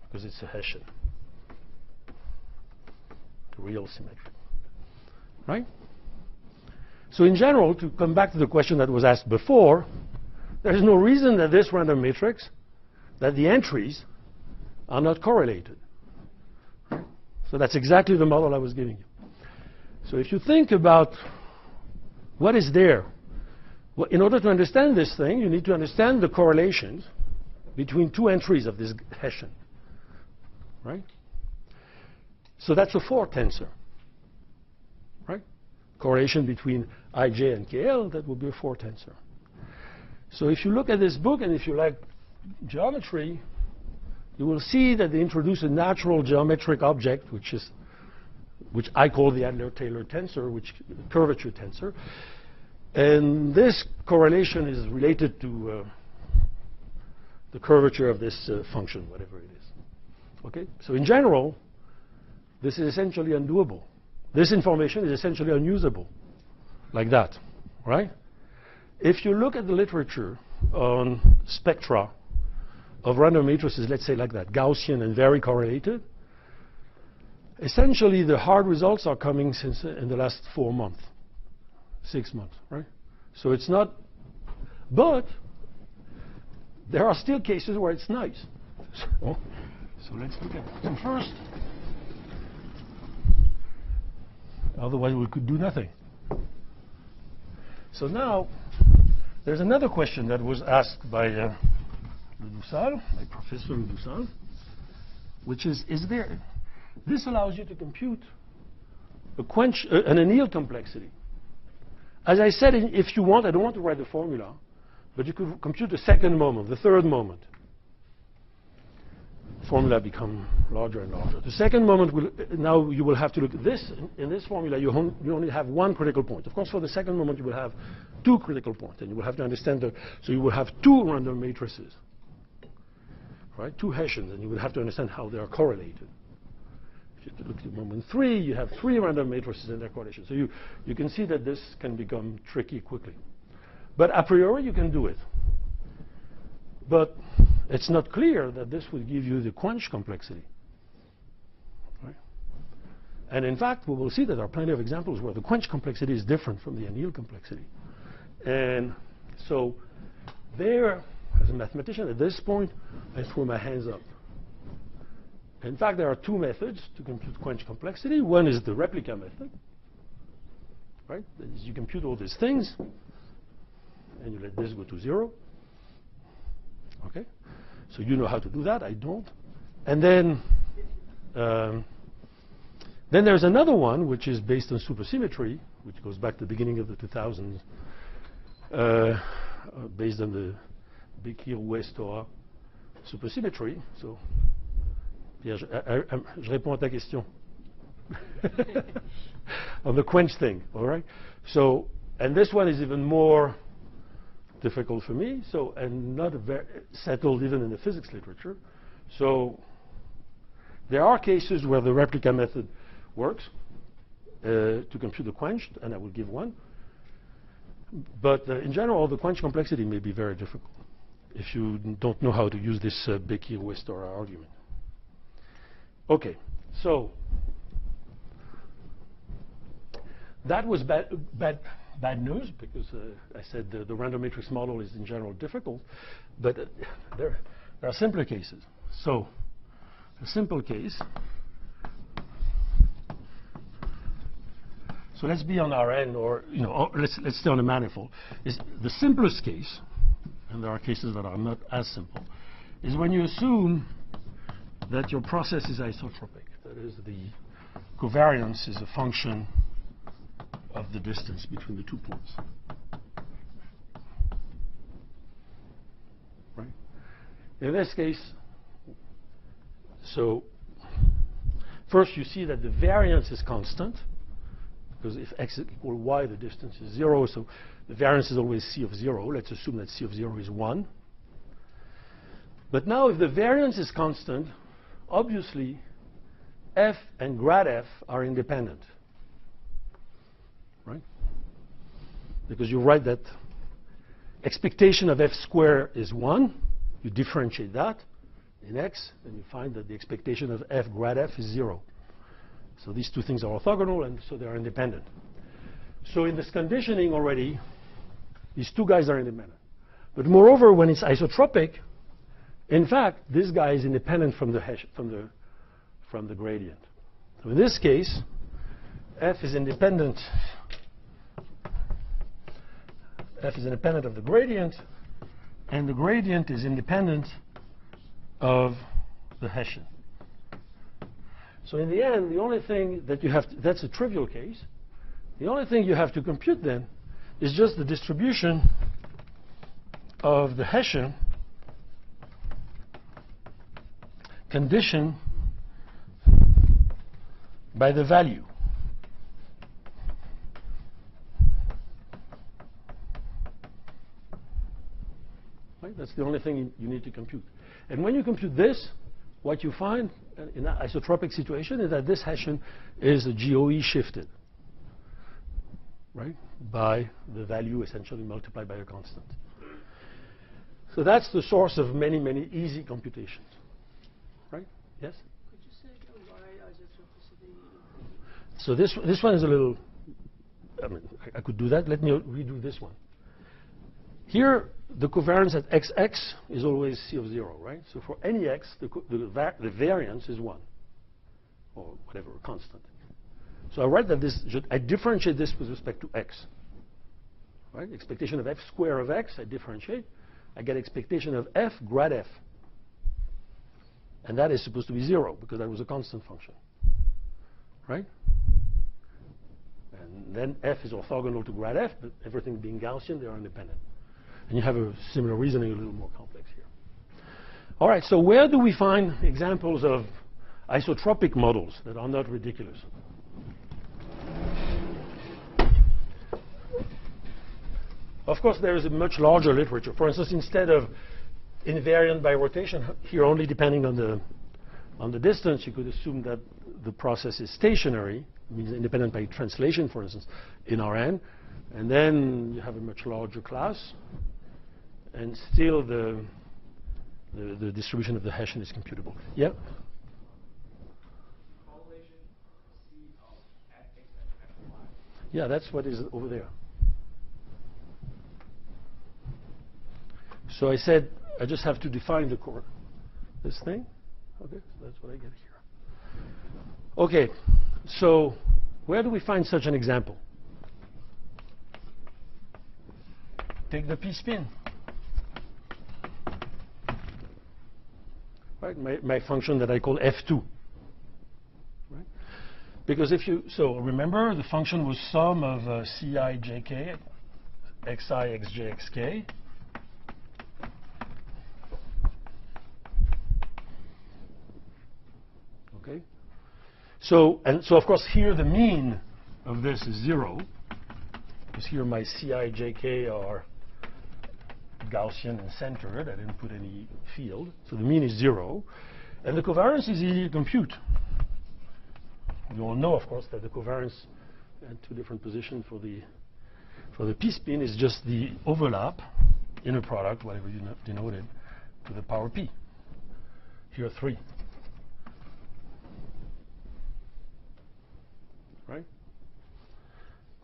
because it's a Hessian. Real symmetric. Right? So in general, to come back to the question that was asked before, there is no reason that this random matrix, that the entries are not correlated. Right? So that's exactly the model I was giving you. So if you think about what is there, well, in order to understand this thing, you need to understand the correlations between two entries of this Hessian. Right? So that's a 4 tensor. Right? Correlation between ij and kl, that would be a 4 tensor. So if you look at this book, and if you like geometry, you will see that they introduce a natural geometric object, which I call the Adler-Taylor tensor, which curvature tensor. And this correlation is related to the curvature of this function, whatever it is. Okay? So in general, this is essentially undoable. This information is essentially unusable, like that, right? If you look at the literature on spectra of random matrices, let's say like that, Gaussian and very correlated, essentially the hard results are coming since in the last 4 months, 6 months, right? So it's not, but there are still cases where it's nice. So let's look at them first. Otherwise, we could do nothing. So now, there's another question that was asked by Le Dussal, by Professor Le Dussal, which is there, this allows you to compute a quench, an anneal complexity. As I said, if you want, I don't want to write the formula, but you could compute the second moment, the third moment. Formula become larger and larger. The second moment will, now you will have to look at this. In this formula, you only have one critical point. Of course, for the second moment, you will have 2 critical points, and you will have to understand so you will have 2 random matrices, right? 2 Hessians, and you will have to understand how they are correlated. If you look at moment 3, you have 3 random matrices and their correlation. So you can see that this can become tricky quickly. But a priori, you can do it. But it's not clear that this will give you the quench complexity. Right? And in fact, we will see that there are plenty of examples where the quench complexity is different from the anneal complexity. And so there, as a mathematician, at this point, I throw my hands up. In fact, there are 2 methods to compute quench complexity. One is the replica method. Right? That is, you compute all these things, and you let this go to 0. Okay? So you know how to do that. I don't. And then there's another one, which is based on supersymmetry, which goes back to the beginning of the 2000s, based on the Bekir-Westora supersymmetry. So, Pierre, je réponds à ta question. On the quench thing, all right? So, and this one is even more difficult for me, so, and not very settled even in the physics literature. So there are cases where the replica method works to compute the quench, and I will give one. But in general, the quench complexity may be very difficult if you don't know how to use this Bekir-Westora argument. Okay, So that was bad news, because I said the random matrix model is in general difficult, but there are simpler cases. So a simple case. So let's be on Rn, or let's stay on a manifold. Is the simplest case, and there are cases that are not as simple, is when you assume that your process is isotropic. That is, the covariance is a function of the distance between the 2 points. Right? In this case, so first you see that the variance is constant, because if x equal y, the distance is 0, so the variance is always c of 0. Let's assume that c of 0 is 1. But now if the variance is constant, obviously f and grad f are independent. Right? Because you write that expectation of f squared is 1. You differentiate that in x, and you find that the expectation of f grad f is 0. So these two things are orthogonal, and so they are independent. So in this conditioning already, these two guys are independent. But moreover, when it's isotropic, in fact, this guy is independent from the gradient. So in this case, f is independent. F is independent of the gradient, and the gradient is independent of the Hessian. So in the end, the only thing that you have to, that's a trivial case. The only thing you have to compute then is just the distribution of the Hessian conditioned by the value. Right? That's the only thing you need to compute. And when you compute this, what you find in an isotropic situation is that this Hessian is a GOE shifted, right, by the value essentially multiplied by a constant. So that's the source of many, many easy computations. Right? Yes? Could you say again why isotropicity? So this one is a little, I mean, I could do that. Let me redo this one. Here, the covariance at xx is always c of 0, right? So for any x, the variance is 1, or whatever, constant. So I write that I differentiate this with respect to x. Right? Expectation of f square of x, I differentiate. I get expectation of f grad f. And that is supposed to be 0, because that was a constant function. Right? And then f is orthogonal to grad f, but everything being Gaussian, they are independent. And you have a similar reasoning, a little more complex here. All right, so where do we find examples of isotropic models that are not ridiculous? Of course, there is a much larger literature. For instance, instead of invariant by rotation, here only depending on the distance, you could assume that the process is stationary, means independent by translation, for instance, in Rn. And then you have a much larger class. And still the distribution of the Hessian is computable. Yeah? Correlation C of fx and fy. Yeah, that's what is over there. So I said I just have to define this thing. Okay, so that's what I get here. Okay, so where do we find such an example? Take the p-spin. Right, my function that I call f2. Right? Because so remember the function was sum of ci jk, xi xj xk. Okay. So of course here the mean of this is 0, because here my ci jk are Gaussian and centered. I didn't put any field. So the mean is 0. And the covariance is easy to compute. You all know, of course, that the covariance at two different positions for the p-spin is just the overlap, inner product, whatever you denoted, to the power p. Here 3. right?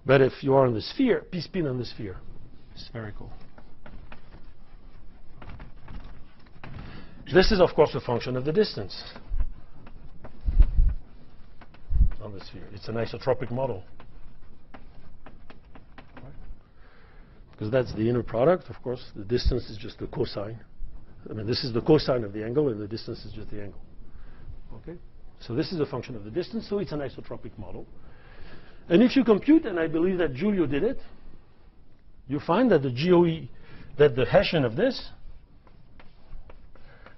But if you are on the sphere, p spin on the sphere, spherical. This is, of course, a function of the distance on the sphere. It's an isotropic model. Right? Because that's the inner product, of course. The distance is just the cosine. I mean, this is the cosine of the angle, and the distance is just the angle. Okay? So this is a function of the distance, so it's an isotropic model. And if you compute, and I believe that Giulio did it, you find that the GOE, that the Hessian of this,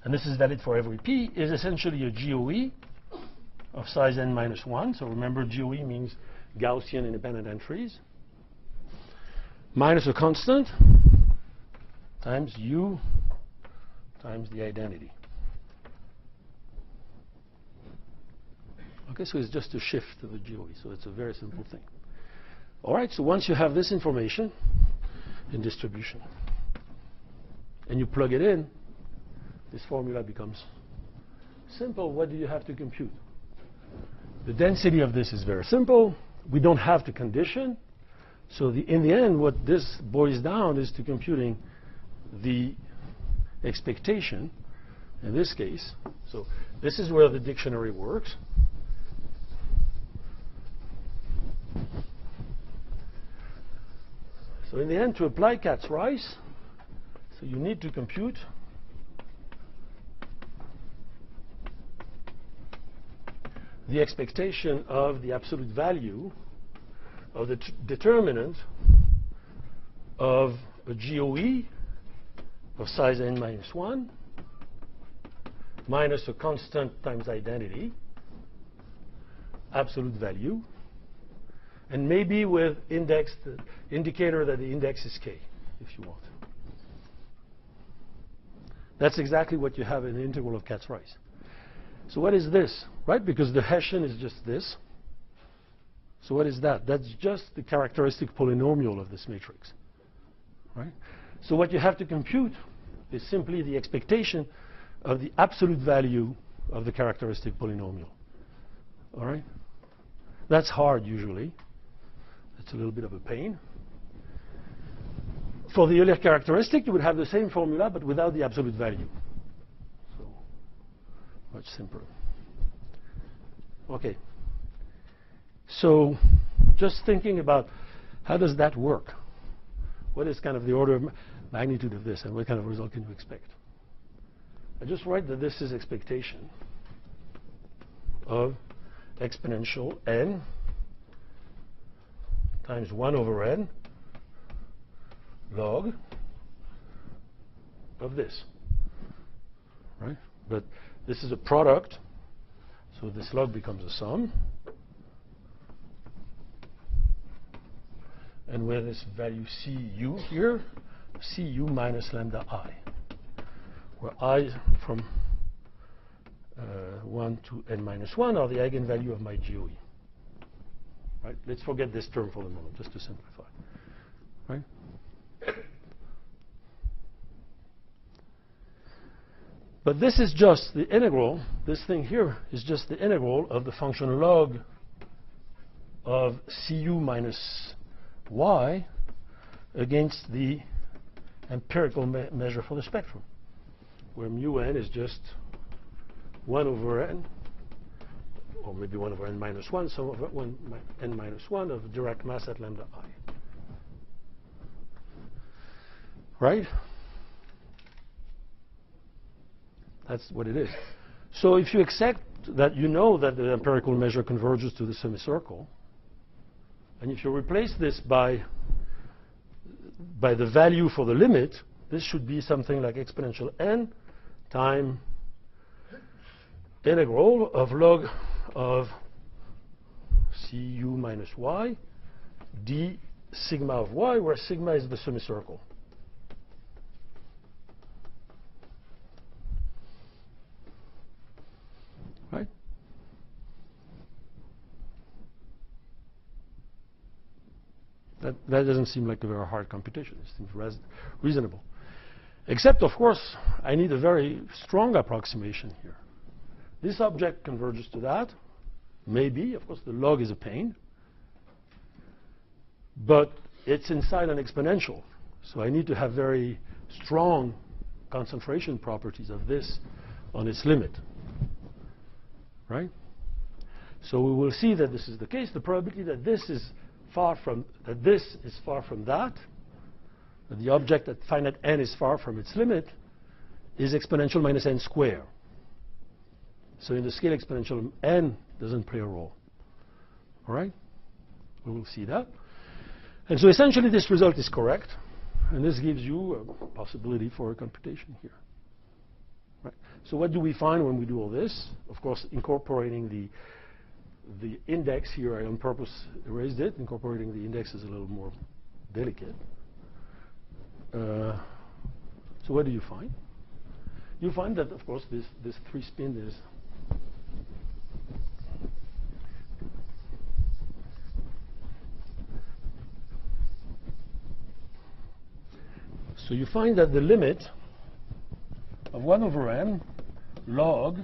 and this is valid for every p, is essentially a GOE of size n minus 1. So remember, GOE means Gaussian independent entries, minus a constant times u times the identity. Okay, so it's just a shift of the GOE. So it's a very simple thing. All right, so once you have this information in distribution, and you plug it in, this formula becomes simple. What do you have to compute? The density of this is very simple. We don't have to condition. So in the end, what this boils down is to computing the expectation in this case. So this is where the dictionary works. So in the end, to apply Katz's Rice, so you need to compute the expectation of the absolute value of the determinant of a GOE of size n minus 1 minus a constant times identity, absolute value, and maybe with indicator that the index is k, if you want. That's exactly what you have in the integral of Katz's Rice. So what is this, right? Because the Hessian is just this. So what is that? That's just the characteristic polynomial of this matrix, right? So what you have to compute is simply the expectation of the absolute value of the characteristic polynomial. All right? That's hard usually. It's a little bit of a pain. For the Euler characteristic, you would have the same formula, but without the absolute value. So much simpler. Okay. So just thinking about how does that work? What is kind of the order of magnitude of this, and what kind of result can you expect? I just write that this is expectation of exponential n times 1 over n log of this, right? But this is a product, so this log becomes a sum. And with this value cu here, cu minus lambda I, where I from 1 to n minus 1 are the eigenvalue of my GOE. Right? Let's forget this term for the moment, just to simplify. Right? But this is just the integral. This thing here is just the integral of the function log of cu minus y against the empirical measure for the spectrum, where mu n is just 1 over n, or maybe 1 over n minus 1, sum of n minus 1 of Dirac mass at lambda I. Right? That's what it is. So if you accept that you know that the empirical measure converges to the semicircle, and if you replace this by the value for the limit, this should be something like exponential n time integral of log of cu minus y d sigma of y, where sigma is the semicircle. Right? That doesn't seem like a very hard computation. It seems reasonable. Except, of course, I need a very strong approximation here. This object converges to that. Maybe, of course, the log is a pain. but it's inside an exponential. So I need to have very strong concentration properties of this on its limit, right? So we will see that this is the case. The probability that this is far from that, that the object at finite n is far from its limit, is exponential minus n squared. So in the scale exponential, n doesn't play a role. All right? We will see that. And so essentially this result is correct. And this gives you a possibility for a computation here. Right? So what do we find when we do all this? Of course, incorporating the index here, I on purpose erased it. Incorporating the index is a little more delicate. So what do you find? You find that, of course, this 3-spin is so you find that the limit of 1 over n log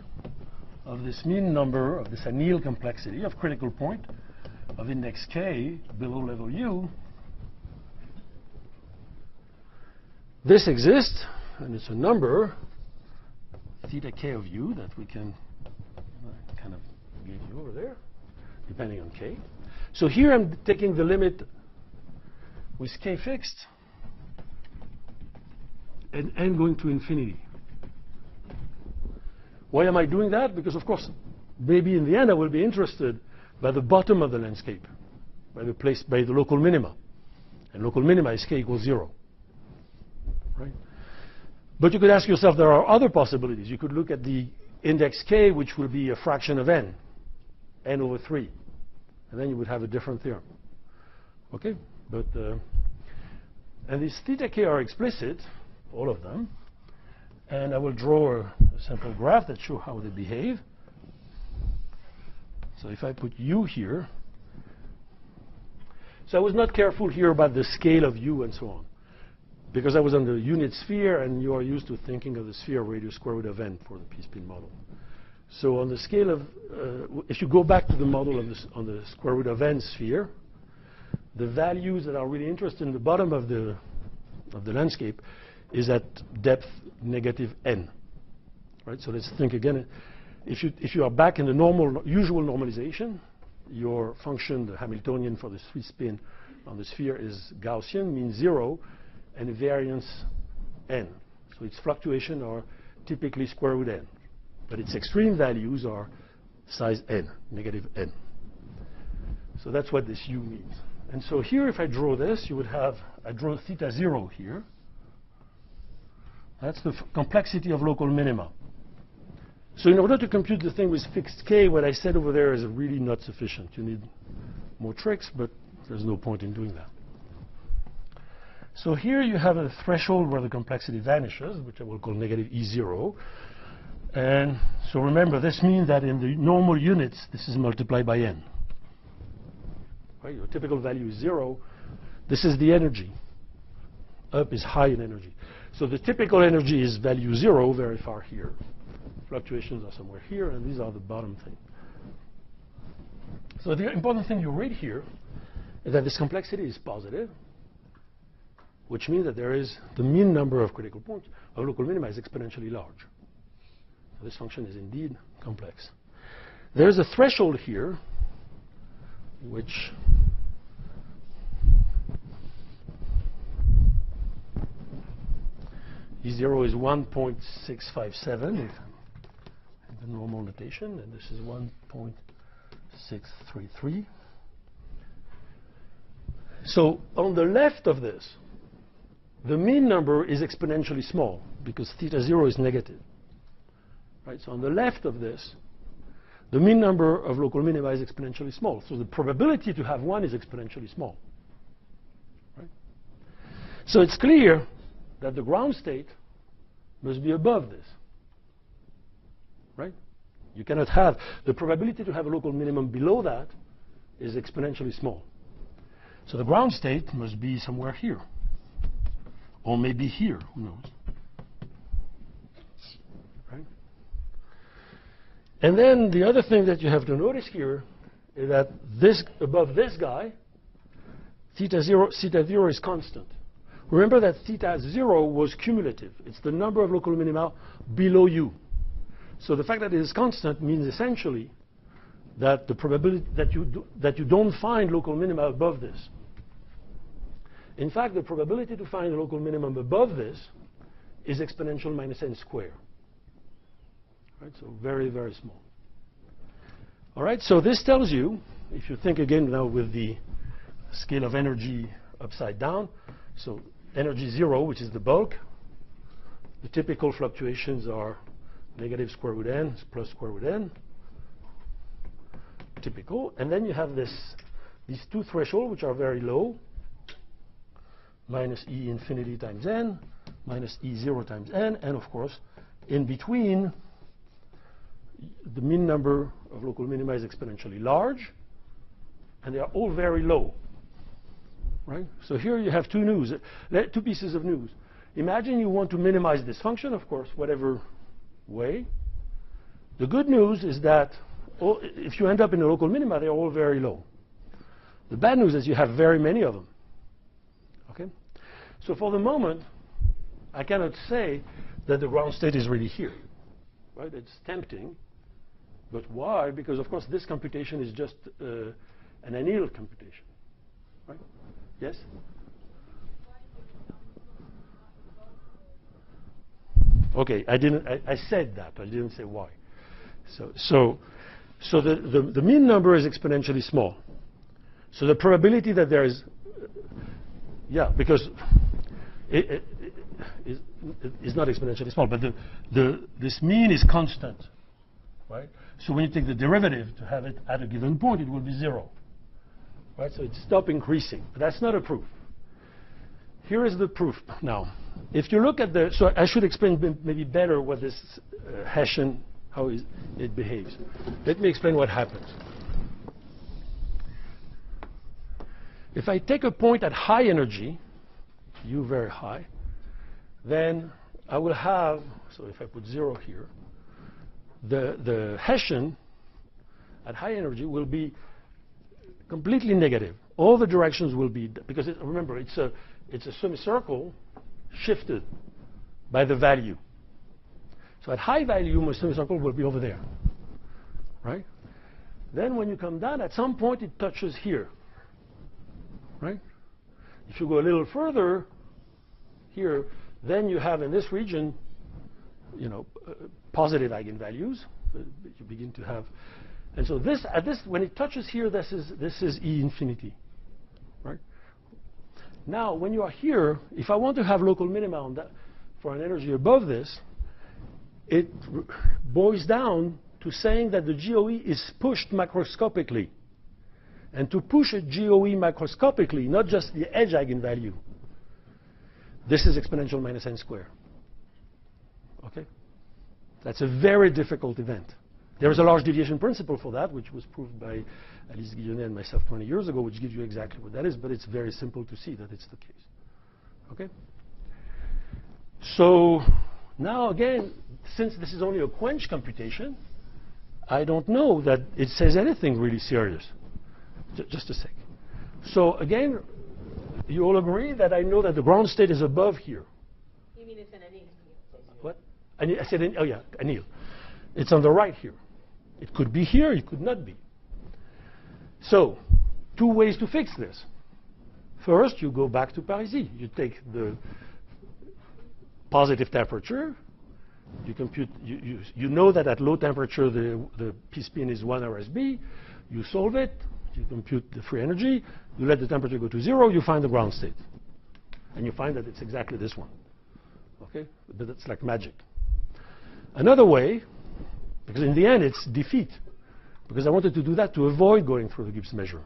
of this mean number of this anneal complexity of critical point of index k below level u, this exists, and it's a number, theta k of u, that we can kind of give you over there, depending on k. So here I'm taking the limit with k fixed and n going to infinity. Why am I doing that? Because, of course, maybe in the end I will be interested by the bottom of the landscape, by the local minima. And local minima is k equals 0. Right? But you could ask yourself, there are other possibilities. You could look at the index k, which will be a fraction of n over 3. And then you would have a different theorem. Okay? But, and these theta k are explicit, all of them. And I will draw a simple graph that shows how they behave. So if I put u here, so I was not careful here about the scale of u and so on, because I was on the unit sphere, and you are used to thinking of the sphere radius square root of n for the p-spin model. So on the scale of, if you go back to the model of this, on the square root of n sphere, the values that are really interested in the bottom of the landscape is at depth negative n. Right? So let's think again. If you are back in the usual normalization, your function, the Hamiltonian for the 3-spin on the sphere, is Gaussian, means 0, and variance n. So its fluctuation are typically square root n. But its extreme values are size n, negative n. So that's what this u means. And so here, if I draw this, you would have, I draw theta 0 here. That's the complexity of local minima. So in order to compute the thing with fixed k, what I said over there is really not sufficient. You need more tricks, but there's no point in doing that. So here you have a threshold where the complexity vanishes, which I will call negative E0. And so remember, this means that in the normal units, this is multiplied by n. Right? Your typical value is 0. This is the energy. Up is high in energy. So the typical energy is value 0, very far here. Fluctuations are somewhere here, and these are the bottom thing. So the important thing you read here is that this complexity is positive, which means that there is the mean number of critical points of local minima is exponentially large. So this function is indeed complex. There's a threshold here, which E0 is 1.657 in the normal notation, and this is 1.633. So on the left of this, the mean number is exponentially small because theta 0 is negative. Right? So on the left of this, the mean number of local minima is exponentially small. So the probability to have 1 is exponentially small. Right? So it's clear that the ground state must be above this. Right? You cannot have, the probability to have a local minimum below that is exponentially small. So the ground state must be somewhere here. Or maybe here, who knows? Right? And then the other thing that you have to notice here is that this, above this guy, Theta 0 is constant. Remember that theta 0 was cumulative. It's the number of local minima below u. So the fact that it is constant means essentially that the probability that you don't find local minima above this. In fact, the probability to find a local minimum above this is exponential minus n squared. Right? So very, very small. All right, so this tells you, if you think again now with the scale of energy upside down, so energy 0, which is the bulk, the typical fluctuations are negative square root n plus square root n, typical. And then you have these two thresholds, which are very low, minus E infinity times n, minus E0 times n, and of course, in between, the mean number of local minima is exponentially large, and they are all very low. Right? So here you have two pieces of news. Imagine you want to minimize this function, of course, whatever way. The good news is that if you end up in a local minima, they're all very low. The bad news is you have very many of them. Okay? So for the moment, I cannot say that the ground state is really here. Right? It's tempting. But why? Because, of course, this computation is just an annealed computation. Right? Yes? Okay, I said that. I didn't say why. So the mean number is exponentially small. So the probability that there is, because it is not exponentially small, but this mean is constant, right? So when you take the derivative to have it at a given point, it will be 0, right? So it stops increasing. But that's not a proof. Here is the proof now. If you look at so I should explain maybe better what this Hessian, how it behaves. Let me explain what happens. If I take a point at high energy, U very high, then I will have, so if I put 0 here, the Hessian at high energy will be completely negative. All the directions will be, because remember, it's a semicircle shifted by the value. So at high value, my semicircle will be over there, right? Then when you come down, at some point it touches here, right? If you go a little further here, then you have in this region, positive eigenvalues. You begin to have, and so when it touches here, this is E infinity, right? Now, when you are here, if I want to have local minima on that for an energy above this, it boils down to saying that the GOE is pushed macroscopically. And to push a GOE macroscopically, not just the edge eigenvalue, this is exponential minus n squared. Okay? That's a very difficult event. There is a large deviation principle for that, which was proved by Alice Guillonnet and myself 20 years ago, which gives you exactly what that is, but it's very simple to see that it's the case. Okay? So now again, since this is only a quench computation, I don't know that it says anything really serious. Just a sec. So again, you all agree that I know that the ground state is above here. You mean it's an anneal? What? I said, oh yeah, anneal. It's on the right here. It could be here, it could not be. So, two ways to fix this. First, you go back to Parisi. You take the positive temperature. You compute. You know that at low temperature the P spin is 1 RSB. You solve it. You compute the free energy. You let the temperature go to 0. You find the ground state, and you find that it's exactly this one. Okay, but it's like magic. Another way, because in the end it's defeat, because I wanted to do that to avoid going through the Gibbs measure.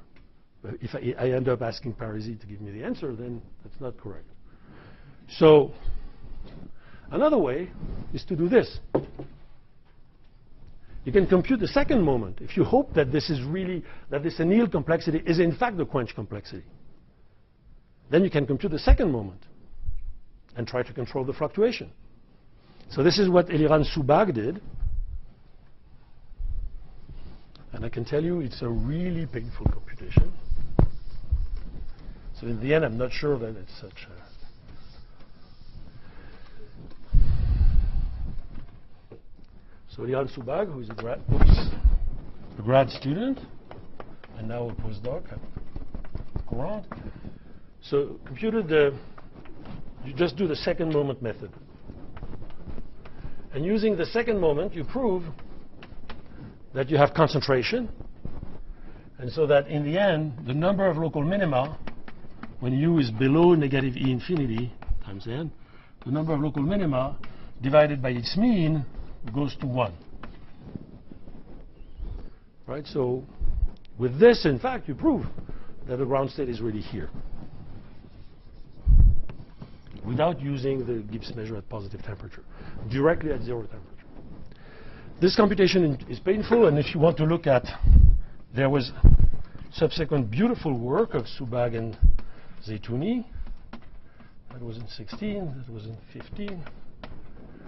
But if I end up asking Parisi to give me the answer, then that's not correct. So another way is to do this. You can compute the second moment if you hope that this annealed complexity is in fact the quench complexity. Then you can compute the second moment and try to control the fluctuation. So this is what Eliran Subag did. And I can tell you it's a really painful computation. So in the end, I'm not sure that it's such a... So Jan Subag, who is a grad student, and now a postdoc at Courant. So computed you just do the second moment method. And using the second moment, you prove that you have concentration. And so that in the end, the number of local minima, when u is below negative E infinity times n, the number of local minima divided by its mean goes to 1. Right? So with this, in fact, you prove that the ground state is really here, without using the Gibbs measure at positive temperature, directly at 0 temperature. This computation is painful, and if you want to look at, there was subsequent beautiful work of Subag and Zeytouni. That was in 16, that was in 15.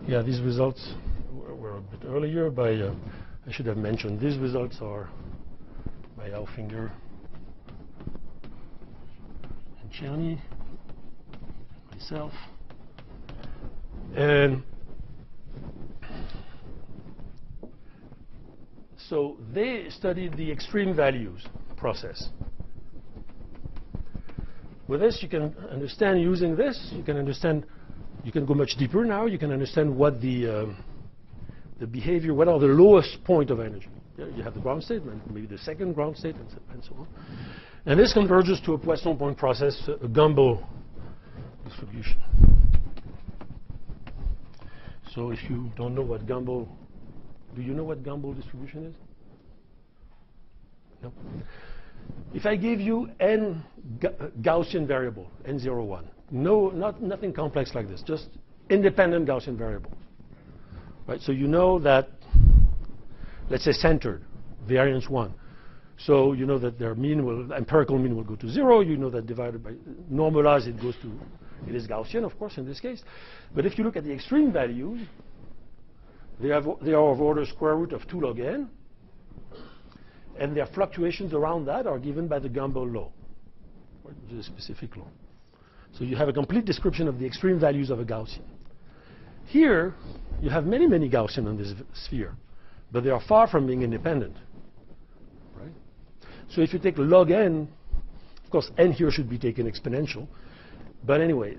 Yeah, these results were a bit earlier by, I should have mentioned, these results are by Aufinger and Czerny, myself. And so they studied the extreme values process. With this, you can understand, using this, you can understand, you can go much deeper now, you can understand what the behavior, what are the lowest point of energy. You have the ground state, maybe the second ground state, and so on. And this converges to a Poisson point process, a Gumbel distribution. So if you don't know what Gumbel, do you know what Gumbel distribution is? No. If I give you n Gaussian variable, n01, nothing complex like this, just independent Gaussian variables, right? So you know that, let's say centered, variance 1. So you know that their mean will, empirical mean will go to 0. You know that divided by normalized, it goes to, it is Gaussian, of course, in this case. But if you look at the extreme values, they are of order square root of 2 log n. And their fluctuations around that are given by the Gumbel law, which is a specific law. So you have a complete description of the extreme values of a Gaussian. Here, you have many, many Gaussian on this sphere, but they are far from being independent. Right? So if you take log n, of course, n here should be taken exponential. But anyway,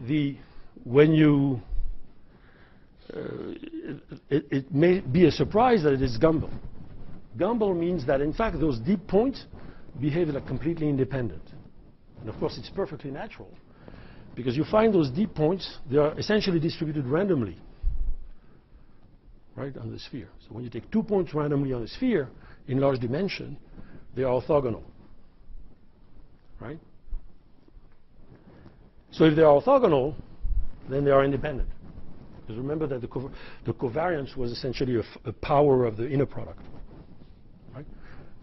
when you, it may be a surprise that it is Gumbel. Gumbel means that, in fact, those deep points behave like completely independent. And of course, it's perfectly natural, because you find those deep points, they are essentially distributed randomly, right, on the sphere. So when you take 2 points randomly on a sphere in large dimension, they are orthogonal, right? So if they are orthogonal, then they are independent. Because remember that the covariance was essentially a power of the inner product. Right?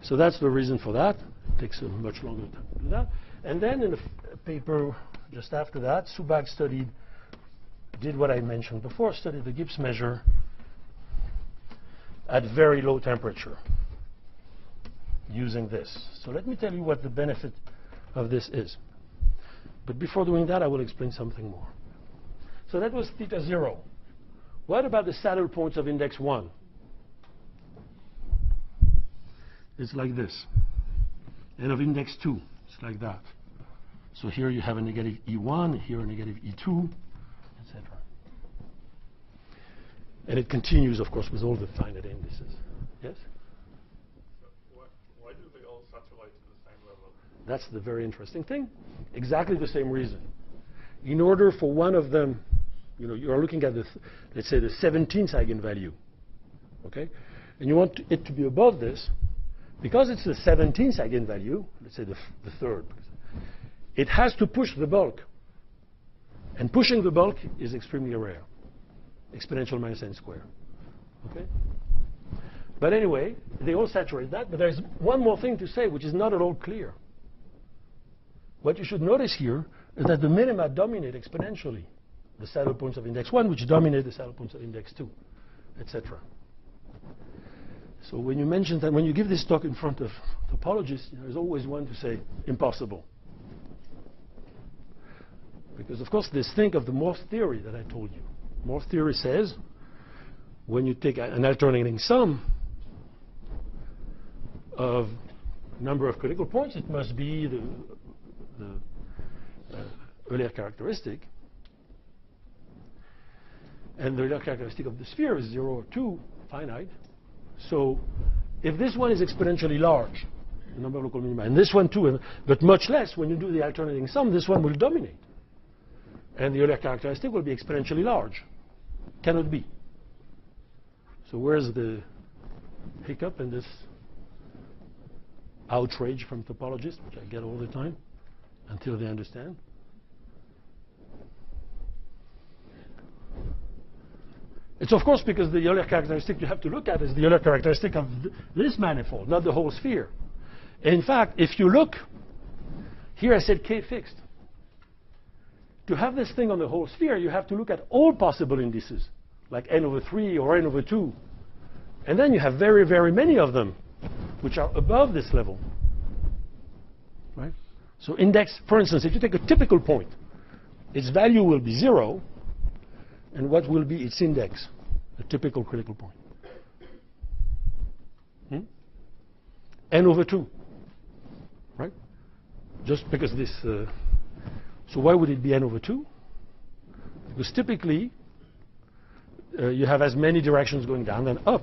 So that's the reason for that. It takes a much longer time to do that. And then in a paper just after that, Subag did what I mentioned before, studied the Gibbs measure at very low temperature using this. So let me tell you what the benefit of this is. But before doing that, I will explain something more. So that was theta 0. What about the saddle points of index 1? It's like this. And of index 2, it's like that. So here you have a negative E1, here a negative E2, etc. And it continues, of course, with all the finite indices. Yes? So why do they all satellite to the same level? That's the very interesting thing. Exactly the same reason. In order for one of them, you're looking at let's say the 17th eigenvalue, okay? And you want it to be above this, because it's the 17th eigenvalue, let's say the third, it has to push the bulk. And pushing the bulk is extremely rare. Exponential minus n squared. Okay? But anyway, they all saturate that. But there's one more thing to say, which is not at all clear. What you should notice here is that the minima dominate exponentially the saddle points of index 1, which dominate the saddle points of index 2, etc. So when you mention that, when you give this talk in front of topologists, there's always one to say, impossible. Because, of course, this think of the Morse theory that I told you. Morse theory says when you take an alternating sum of number of critical points, it must be the Euler characteristic. And the Euler characteristic of the sphere is 0 or 2, finite. So if this one is exponentially large, the number of local minima, and this one too, but much less, when you do the alternating sum, this one will dominate. And the Euler characteristic will be exponentially large. Cannot be. So where's the hiccup in this outrage from topologists, which I get all the time, until they understand? It's of course because the Euler characteristic you have to look at is the Euler characteristic of this manifold, not the whole sphere. In fact, if you look, here I said K fixed. To have this thing on the whole sphere, you have to look at all possible indices, like n over 3 or n over 2. And then you have very, very many of them, which are above this level. Right? So index, for instance, if you take a typical point, its value will be 0, and what will be its index, a typical critical point? N over 2. Right? Just because this... so why would it be n over 2? Because typically, you have as many directions going down than up.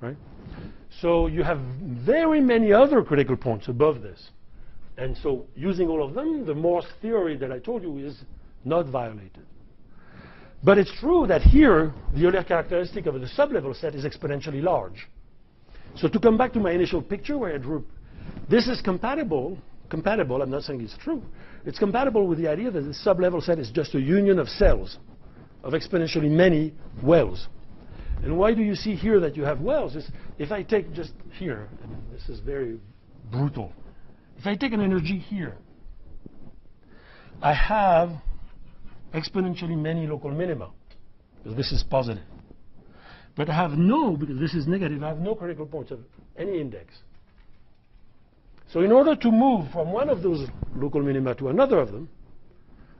Right? So you have very many other critical points above this. And so using all of them, the Morse theory that I told you is not violated. But it's true that here, the Euler characteristic of the sublevel set is exponentially large. So to come back to my initial picture where I drew, this is compatible, I'm not saying it's true, it's compatible with the idea that the sublevel set is just a union of cells, of exponentially many wells. And why do you see here that you have wells? Is if I take just here, and this is very brutal, if I take an energy here, I have exponentially many local minima, because this is positive. But I have no, because this is negative, I have no critical points of any index. So in order to move from one of those local minima to another of them,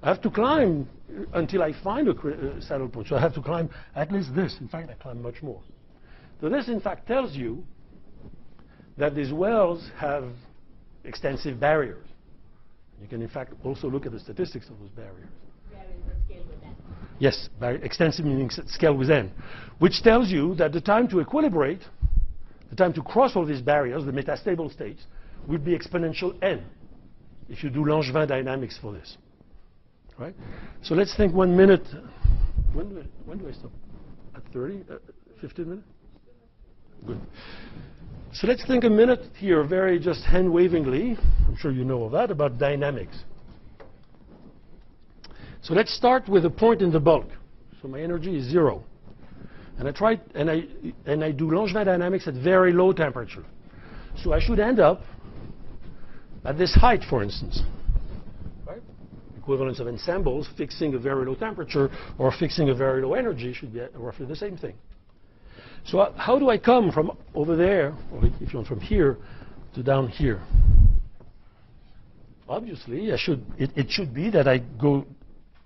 I have to climb until I find a saddle point. So I have to climb at least this. In fact, I climb much more. So this, in fact, tells you that these wells have extensive barriers. You can, in fact, also look at the statistics of those barriers. Yes, extensive meaning scale with n, which tells you that the time to equilibrate, the time to cross all these barriers, the metastable states, would be exponential n if you do Langevin dynamics for this. Right? So let's think 1 minute. When do I stop? At 30? 15 minutes? Good. So let's think a minute here, very just hand-wavingly, I'm sure you know of that, about dynamics. So let's start with a point in the bulk. So my energy is 0. And I do Langevin dynamics at very low temperature. So I should end up at this height, for instance. Right? Equivalence of ensembles, fixing a very low temperature or fixing a very low energy should be roughly the same thing. So how do I come from over there, or if you want from here, to down here? Obviously, it should be that I go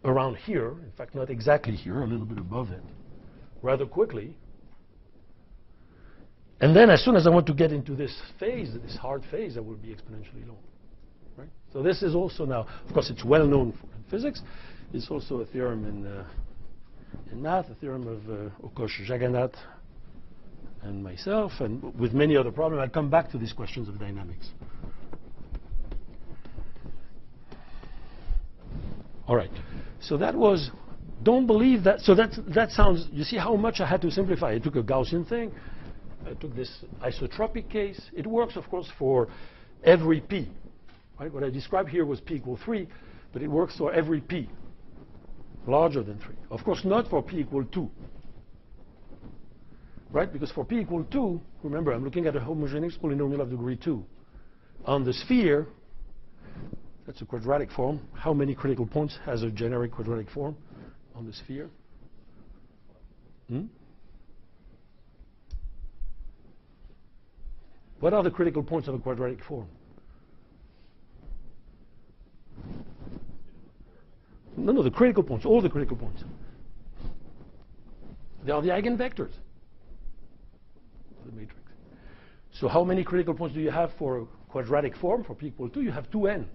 around here, in fact not exactly here, a little bit above it, rather quickly. And then as soon as I want to get into this phase, this hard phase, I will be exponentially low. Right? So this is also now, of course it's well known in physics, it's also a theorem in math, a theorem of Okosh Jagannath and myself, and with many other problems. I'll come back to these questions of dynamics. All right. So that was, don't believe that. So that sounds, you see how much I had to simplify. I took a Gaussian thing. I took this isotropic case. It works, of course, for every p. Right? What I described here was p equal 3, but it works for every p larger than 3. Of course, not for p equal 2. Right? Because for p equal 2, remember, I'm looking at a homogeneous polynomial of degree 2. On the sphere, that's a quadratic form. How many critical points has a generic quadratic form on the sphere? What are the critical points of a quadratic form? No, the critical points, all the critical points. They are the eigenvectors of the matrix. So how many critical points do you have for a quadratic form for p equal 2? You have 2n,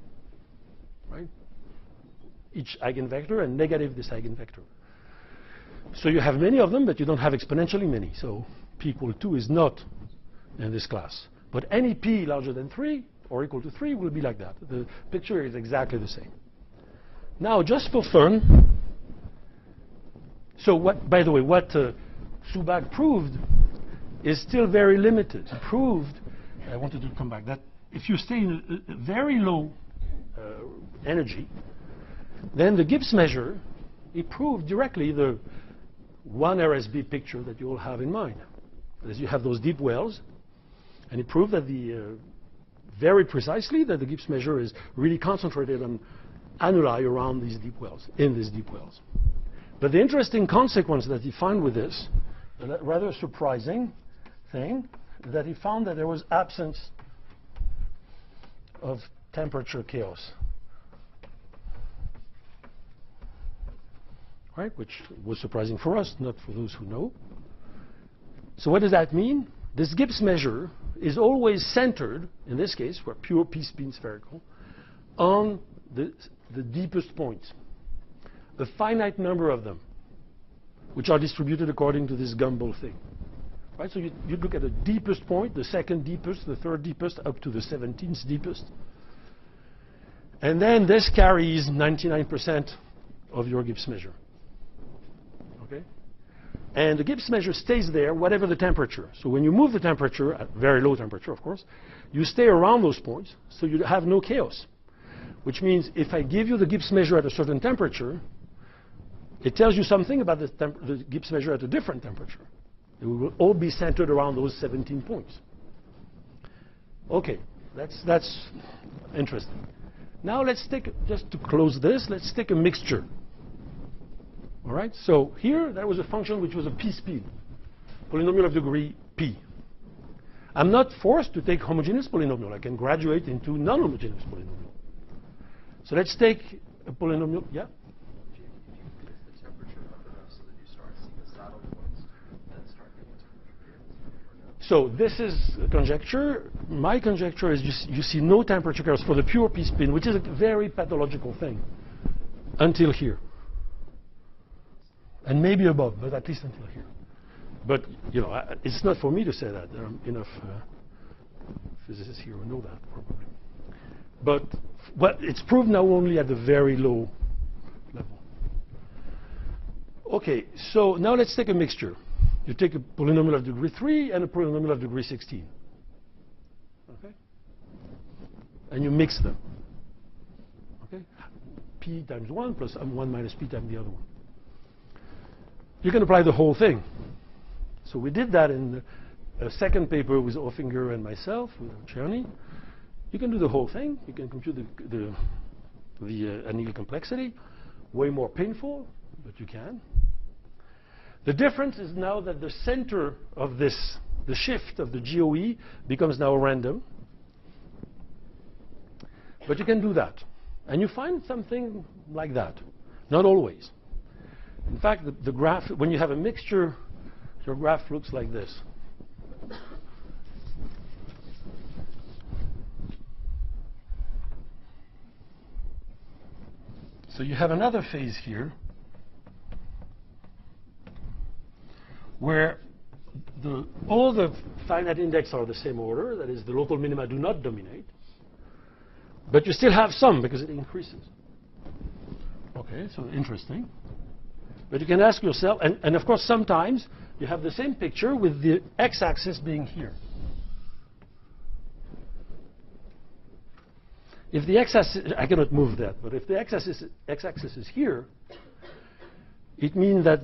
right? Each eigenvector and negative this eigenvector. So you have many of them, but you don't have exponentially many. So p equal 2 is not in this class. But any p larger than 3 or equal to 3 will be like that. The picture is exactly the same. Now, just for fun, so what, by the way, what Subag proved is still very limited. He proved, I wanted to come back, that if you stay in a very low energy, then the Gibbs measure, he proved directly the one RSB picture that you all have in mind. As you have those deep wells, and he proved that very precisely that the Gibbs measure is really concentrated on annuli around these deep wells, in these deep wells. But the interesting consequence that he found with this, a rather surprising thing, is that he found that there was absence of temperature chaos. Right, which was surprising for us, not for those who know. So what does that mean? This Gibbs measure is always centered, in this case, for pure p-spin spherical, on the deepest points. A finite number of them, which are distributed according to this gumball thing. Right, so you look at the deepest point, the second deepest, the third deepest, up to the 17th deepest. And then this carries 99% of your Gibbs measure. Okay? And the Gibbs measure stays there, whatever the temperature. So when you move the temperature, at very low temperature, of course, you stay around those points, so you have no chaos. Which means if I give you the Gibbs measure at a certain temperature, it tells you something about the Gibbs measure at a different temperature. It will all be centered around those 17 points. Okay, that's interesting. Now let's take, just to close this, let's take a mixture. All right, so here there was a function which was a p-spin, polynomial of degree p. I'm not forced to take homogeneous polynomial. I can graduate into non-homogeneous polynomial. So let's take a polynomial, yeah? If you increase the temperature up enough so that you start seeing the saddle points, then start getting temperature chaos. So this is a conjecture. My conjecture is you see no temperature chaos for the pure p-spin, which is a very pathological thing, until here. And maybe above, but at least until here. But, you know, it's not for me to say that. There are enough physicists here who know that, probably. But it's proved now only at the very low level. OK, so now let's take a mixture. You take a polynomial of degree 3 and a polynomial of degree 16. OK? And you mix them. OK? P times 1 plus 1 minus p times the other one. You can apply the whole thing. So we did that in a second paper with Offinger and myself, with Czerny. You can do the whole thing. You can compute the annealing complexity. Way more painful, but you can. The difference is now that the center of this, the shift of the GOE, becomes now random. But you can do that. And you find something like that. Not always. In fact, the graph, when you have a mixture, your graph looks like this. So you have another phase here where all the finite index are the same order. That is, the local minima do not dominate. But you still have some because it increases. OK, so interesting. But you can ask yourself, and of course sometimes you have the same picture with the x-axis being here. If the x-axis, I cannot move that, but if the x-axis is here, it means that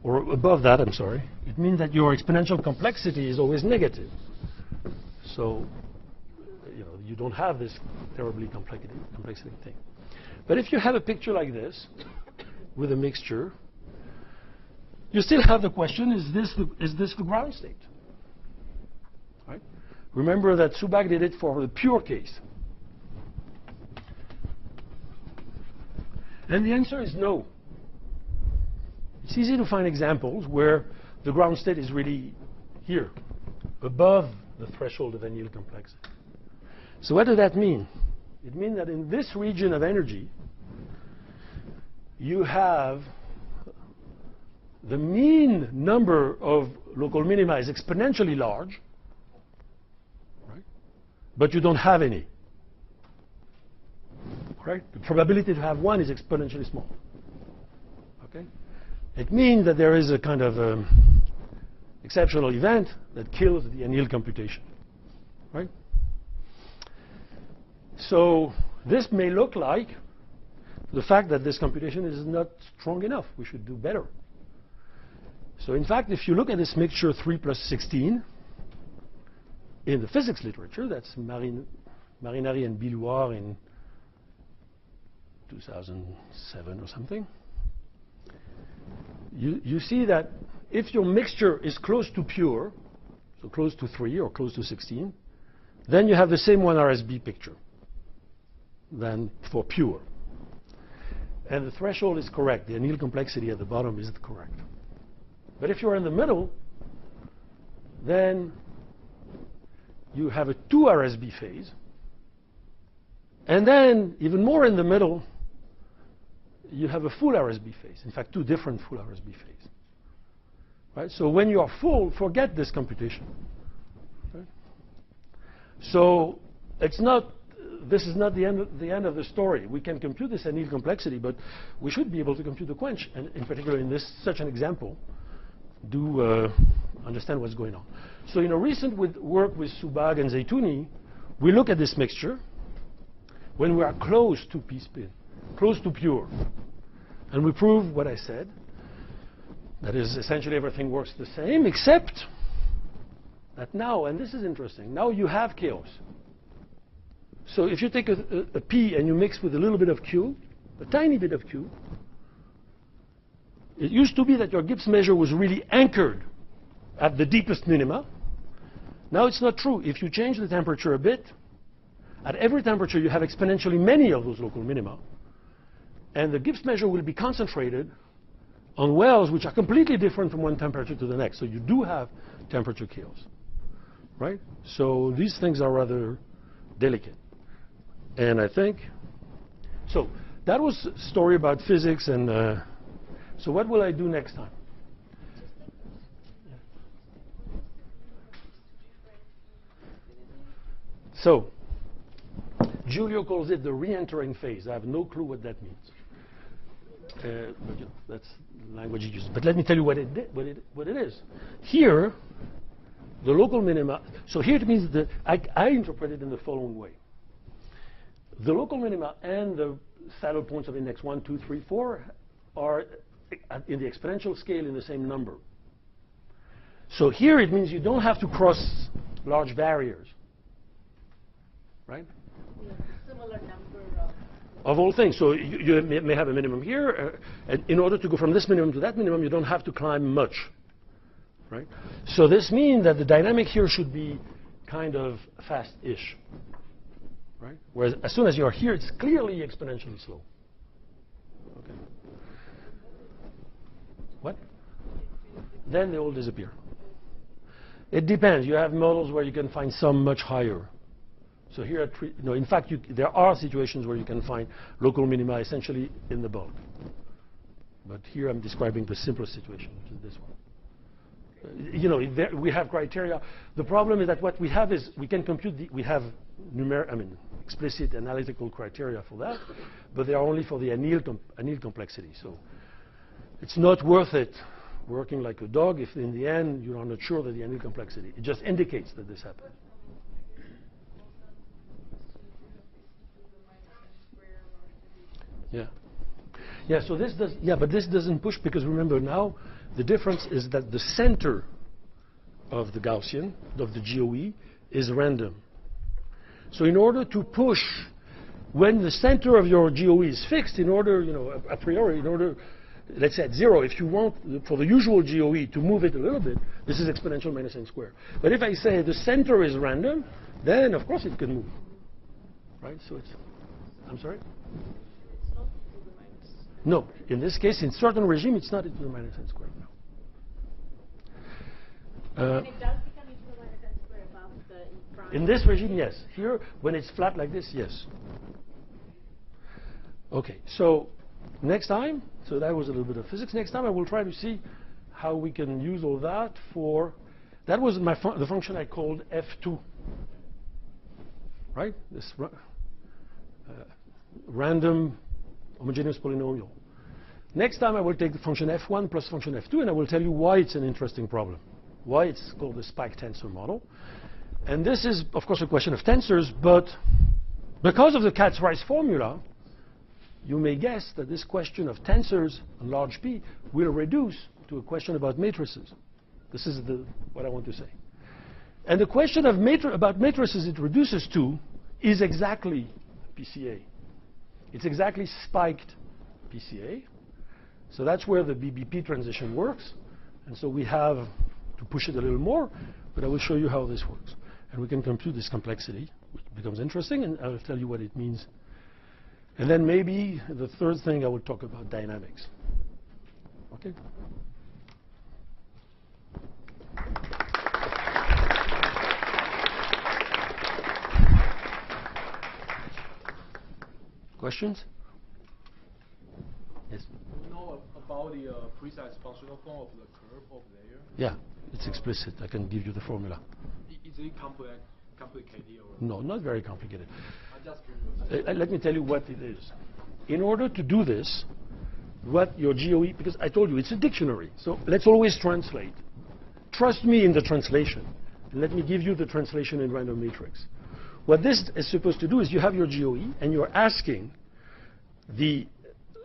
or above that, I'm sorry, it means that your exponential complexity is always negative. So, you know, you don't have this terribly complexity thing. But if you have a picture like this, with a mixture, you still have the question, is this the ground state? Right? Remember that Subag did it for the pure case. And the answer is no. It's easy to find examples where the ground state is really here, above the threshold of anneal complexity. So what does that mean? It means that in this region of energy, you have the mean number of local minima is exponentially large, right? But you don't have any. Right? The probability to have one is exponentially small. Okay? It means that there is a kind of exceptional event that kills the anneal computation. Right? So this may look like the fact that this computation is not strong enough. We should do better. So in fact, if you look at this mixture 3 plus 16 in the physics literature, that's Marinari and Bilouard in 2007 or something, you see that if your mixture is close to pure, so close to 3 or close to 16, then you have the same 1 RSB picture than for pure. And the threshold is correct. The anneal complexity at the bottom is correct. But if you're in the middle, then you have a 2 RSB phase. And then, even more in the middle, you have a full RSB phase. In fact, 2 different full RSB phases. Right? So when you are full, forget this computation. Right? So it's not, this is not the end of the story. We can compute this anneal complexity, but we should be able to compute the quench. And in particular, in this such an example, do understand what's going on. So in a recent work with Subag and Zeytouni, we look at this mixture when we are close to p-spin, close to pure. And we prove what I said. That is, essentially everything works the same, except that now, and this is interesting, now you have chaos. So if you take a P and you mix with a little bit of Q, a tiny bit of Q, it used to be that your Gibbs measure was really anchored at the deepest minima. Now it's not true. If you change the temperature a bit, at every temperature you have exponentially many of those local minima. And the Gibbs measure will be concentrated on wells which are completely different from one temperature to the next. So you do have temperature chaos. Right? So these things are rather delicate. And I think, so that was a story about physics and so what will I do next time? So Giulio calls it the re-entering phase. I have no clue what that means. But you know, that's the language he uses. But let me tell you what it is. Here, the local minima. So here it means that I interpret it in the following way. The local minima and the saddle points of index 1, 2, 3, 4 are in the exponential scale in the same number. So here it means you don't have to cross large barriers, right? Similar number of all things. So you may have a minimum here, and in order to go from this minimum to that minimum, you don't have to climb much, right? So this means that the dynamic here should be kind of fast-ish, right? Whereas as soon as you're here, it's clearly exponentially slow. Okay. What? Then they all disappear. It depends. You have models where you can find some much higher. So here, in fact, there are situations where you can find local minima essentially in the bulk. But here I'm describing the simplest situation, which is this one. We have criteria. The problem is that what we have is we can compute we have explicit analytical criteria for that, but they are only for the anneal complexity. So it's not worth it working like a dog if in the end you are not sure that the anneal complexity. It just indicates that this happened. Yeah. Yeah, so this does, but this doesn't push because remember now the difference is that the center of the Gaussian, of the GOE, is random. So in order to push, when the center of your GOE is fixed, in order, a priori, in order, let's say at 0, if you want for the usual GOE to move it a little bit, this is exponential minus n squared. But if I say the center is random, then of course it can move. Right? So it's, I'm sorry? It's not to the minus No, in this case, in certain regime, it's not e to the minus n squared. No. And it does become e to the minus n squared above the e prime. In this regime, yes. Here, when it's flat like this, yes. Okay, so next time, so that was a little bit of physics. Next time, I will try to see how we can use all that for. That was the function I called f2, right? This random homogeneous polynomial. Next time, I will take the function f1 plus function f2, and I will tell you why it's an interesting problem, why it's called the spike tensor model. And this is, of course, a question of tensors, but because of the Katz-Rice formula, you may guess that this question of tensors on large P will reduce to a question about matrices. This is what I want to say. And the question of about matrices it reduces to is exactly PCA. It's exactly spiked PCA. So that's where the BBP transition works. And so we have to push it a little more, but I will show you how this works. And we can compute this complexity, which becomes interesting, and I will tell you what it means. And then maybe the third thing I will talk about dynamics. Okay? Questions? Yes? You know about the precise functional form of the curve over there? Yeah, it's explicit. I can give you the formula. Is it complicated or? No, not very complicated. I'm just curious. Let me tell you what it is. In order to do this, what your GOE, because I told you it's a dictionary, so let's always translate. Trust me in the translation. Let me give you the translation in random matrix. What this is supposed to do is you have your GOE, and you're asking the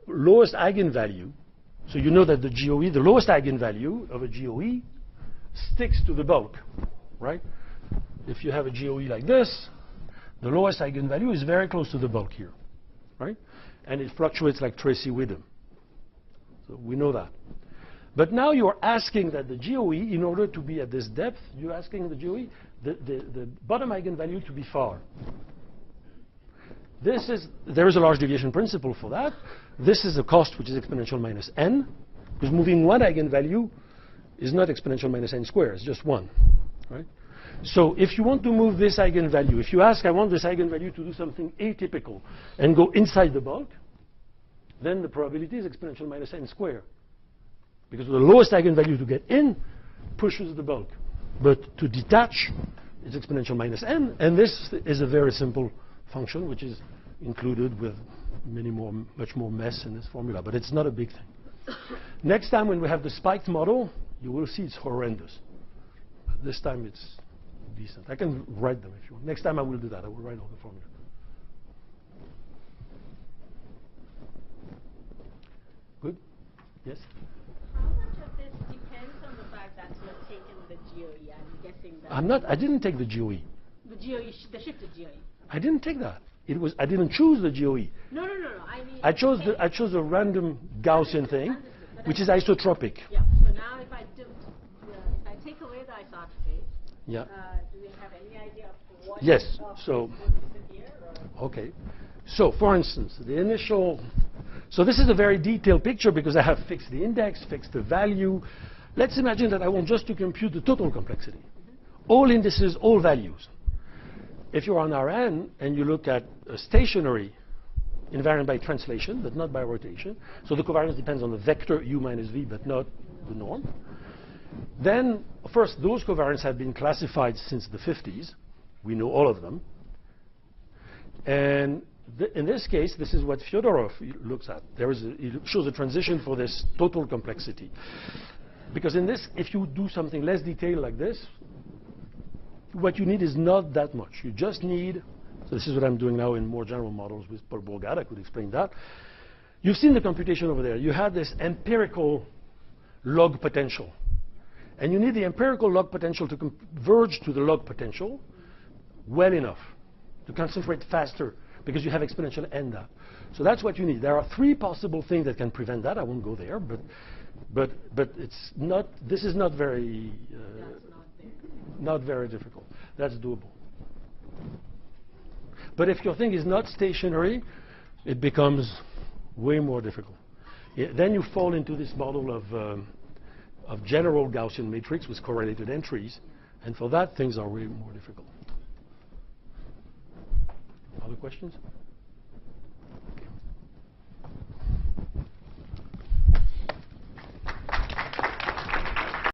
lowest eigenvalue. So you know that the GOE, the lowest eigenvalue of a GOE, sticks to the bulk, right? If you have a GOE like this, the lowest eigenvalue is very close to the bulk here, right? And it fluctuates like Tracy-Widom. So we know that. But now you're asking that the GOE, in order to be at this depth, you're asking the GOE, the bottom eigenvalue to be far. There is a large deviation principle for that. This is a cost which is exponential minus n, because moving one eigenvalue is not exponential minus n squared, it's just one, right? So if you want to move this eigenvalue, if you ask, I want this eigenvalue to do something atypical and go inside the bulk, then the probability is exponential minus n squared. Because the lowest eigenvalue to get in pushes the bulk. But to detach, it's exponential minus n. And this is a very simple function, which is included with much more mess in this formula. But it's not a big thing. Next time when we have the spiked model, you will see it's horrendous. But this time it's decent. I can write them if you want. Next time I will do that. I will write all the formula. Good? Yes? How much of this depends on the fact that you have taken the GOE? I'm guessing that. I didn't take the GOE. The GOE, the shifted GOE. I didn't take that. I didn't choose the GOE. No. I mean. I chose a random Gaussian thing, which is isotropic. Yeah. So now if I take away the isotropic, Yeah. do we have any idea of what? Yes. So. Here, Okay. So, for instance, the initial. So this is a very detailed picture because I have fixed the index, fixed the value. Let's imagine that I want just to compute the total complexity. All indices, all values. If you're on Rn and you look at a stationary invariant by translation, but not by rotation, so the covariance depends on the vector u minus v, but not the norm. Then, first, those covariants have been classified since the 50s. We know all of them. And in this case, this is what Fyodorov looks at. He shows a transition for this total complexity. Because in this, if you do something less detailed like this, what you need is not that much. You just need, so this is what I'm doing now in more general models with Paul Bourgade. I could explain that. You've seen the computation over there. You have this empirical log potential. And you need the empirical log potential to converge to the log potential well enough to concentrate faster, because you have exponential n that. So that's what you need. There are three possible things that can prevent that. I won't go there, but it's not. This is not very not very difficult. That's doable. But if your thing is not stationary, it becomes way more difficult. Yeah, then you fall into this model of general Gaussian matrix with correlated entries, and for that, things are really more difficult. Other questions?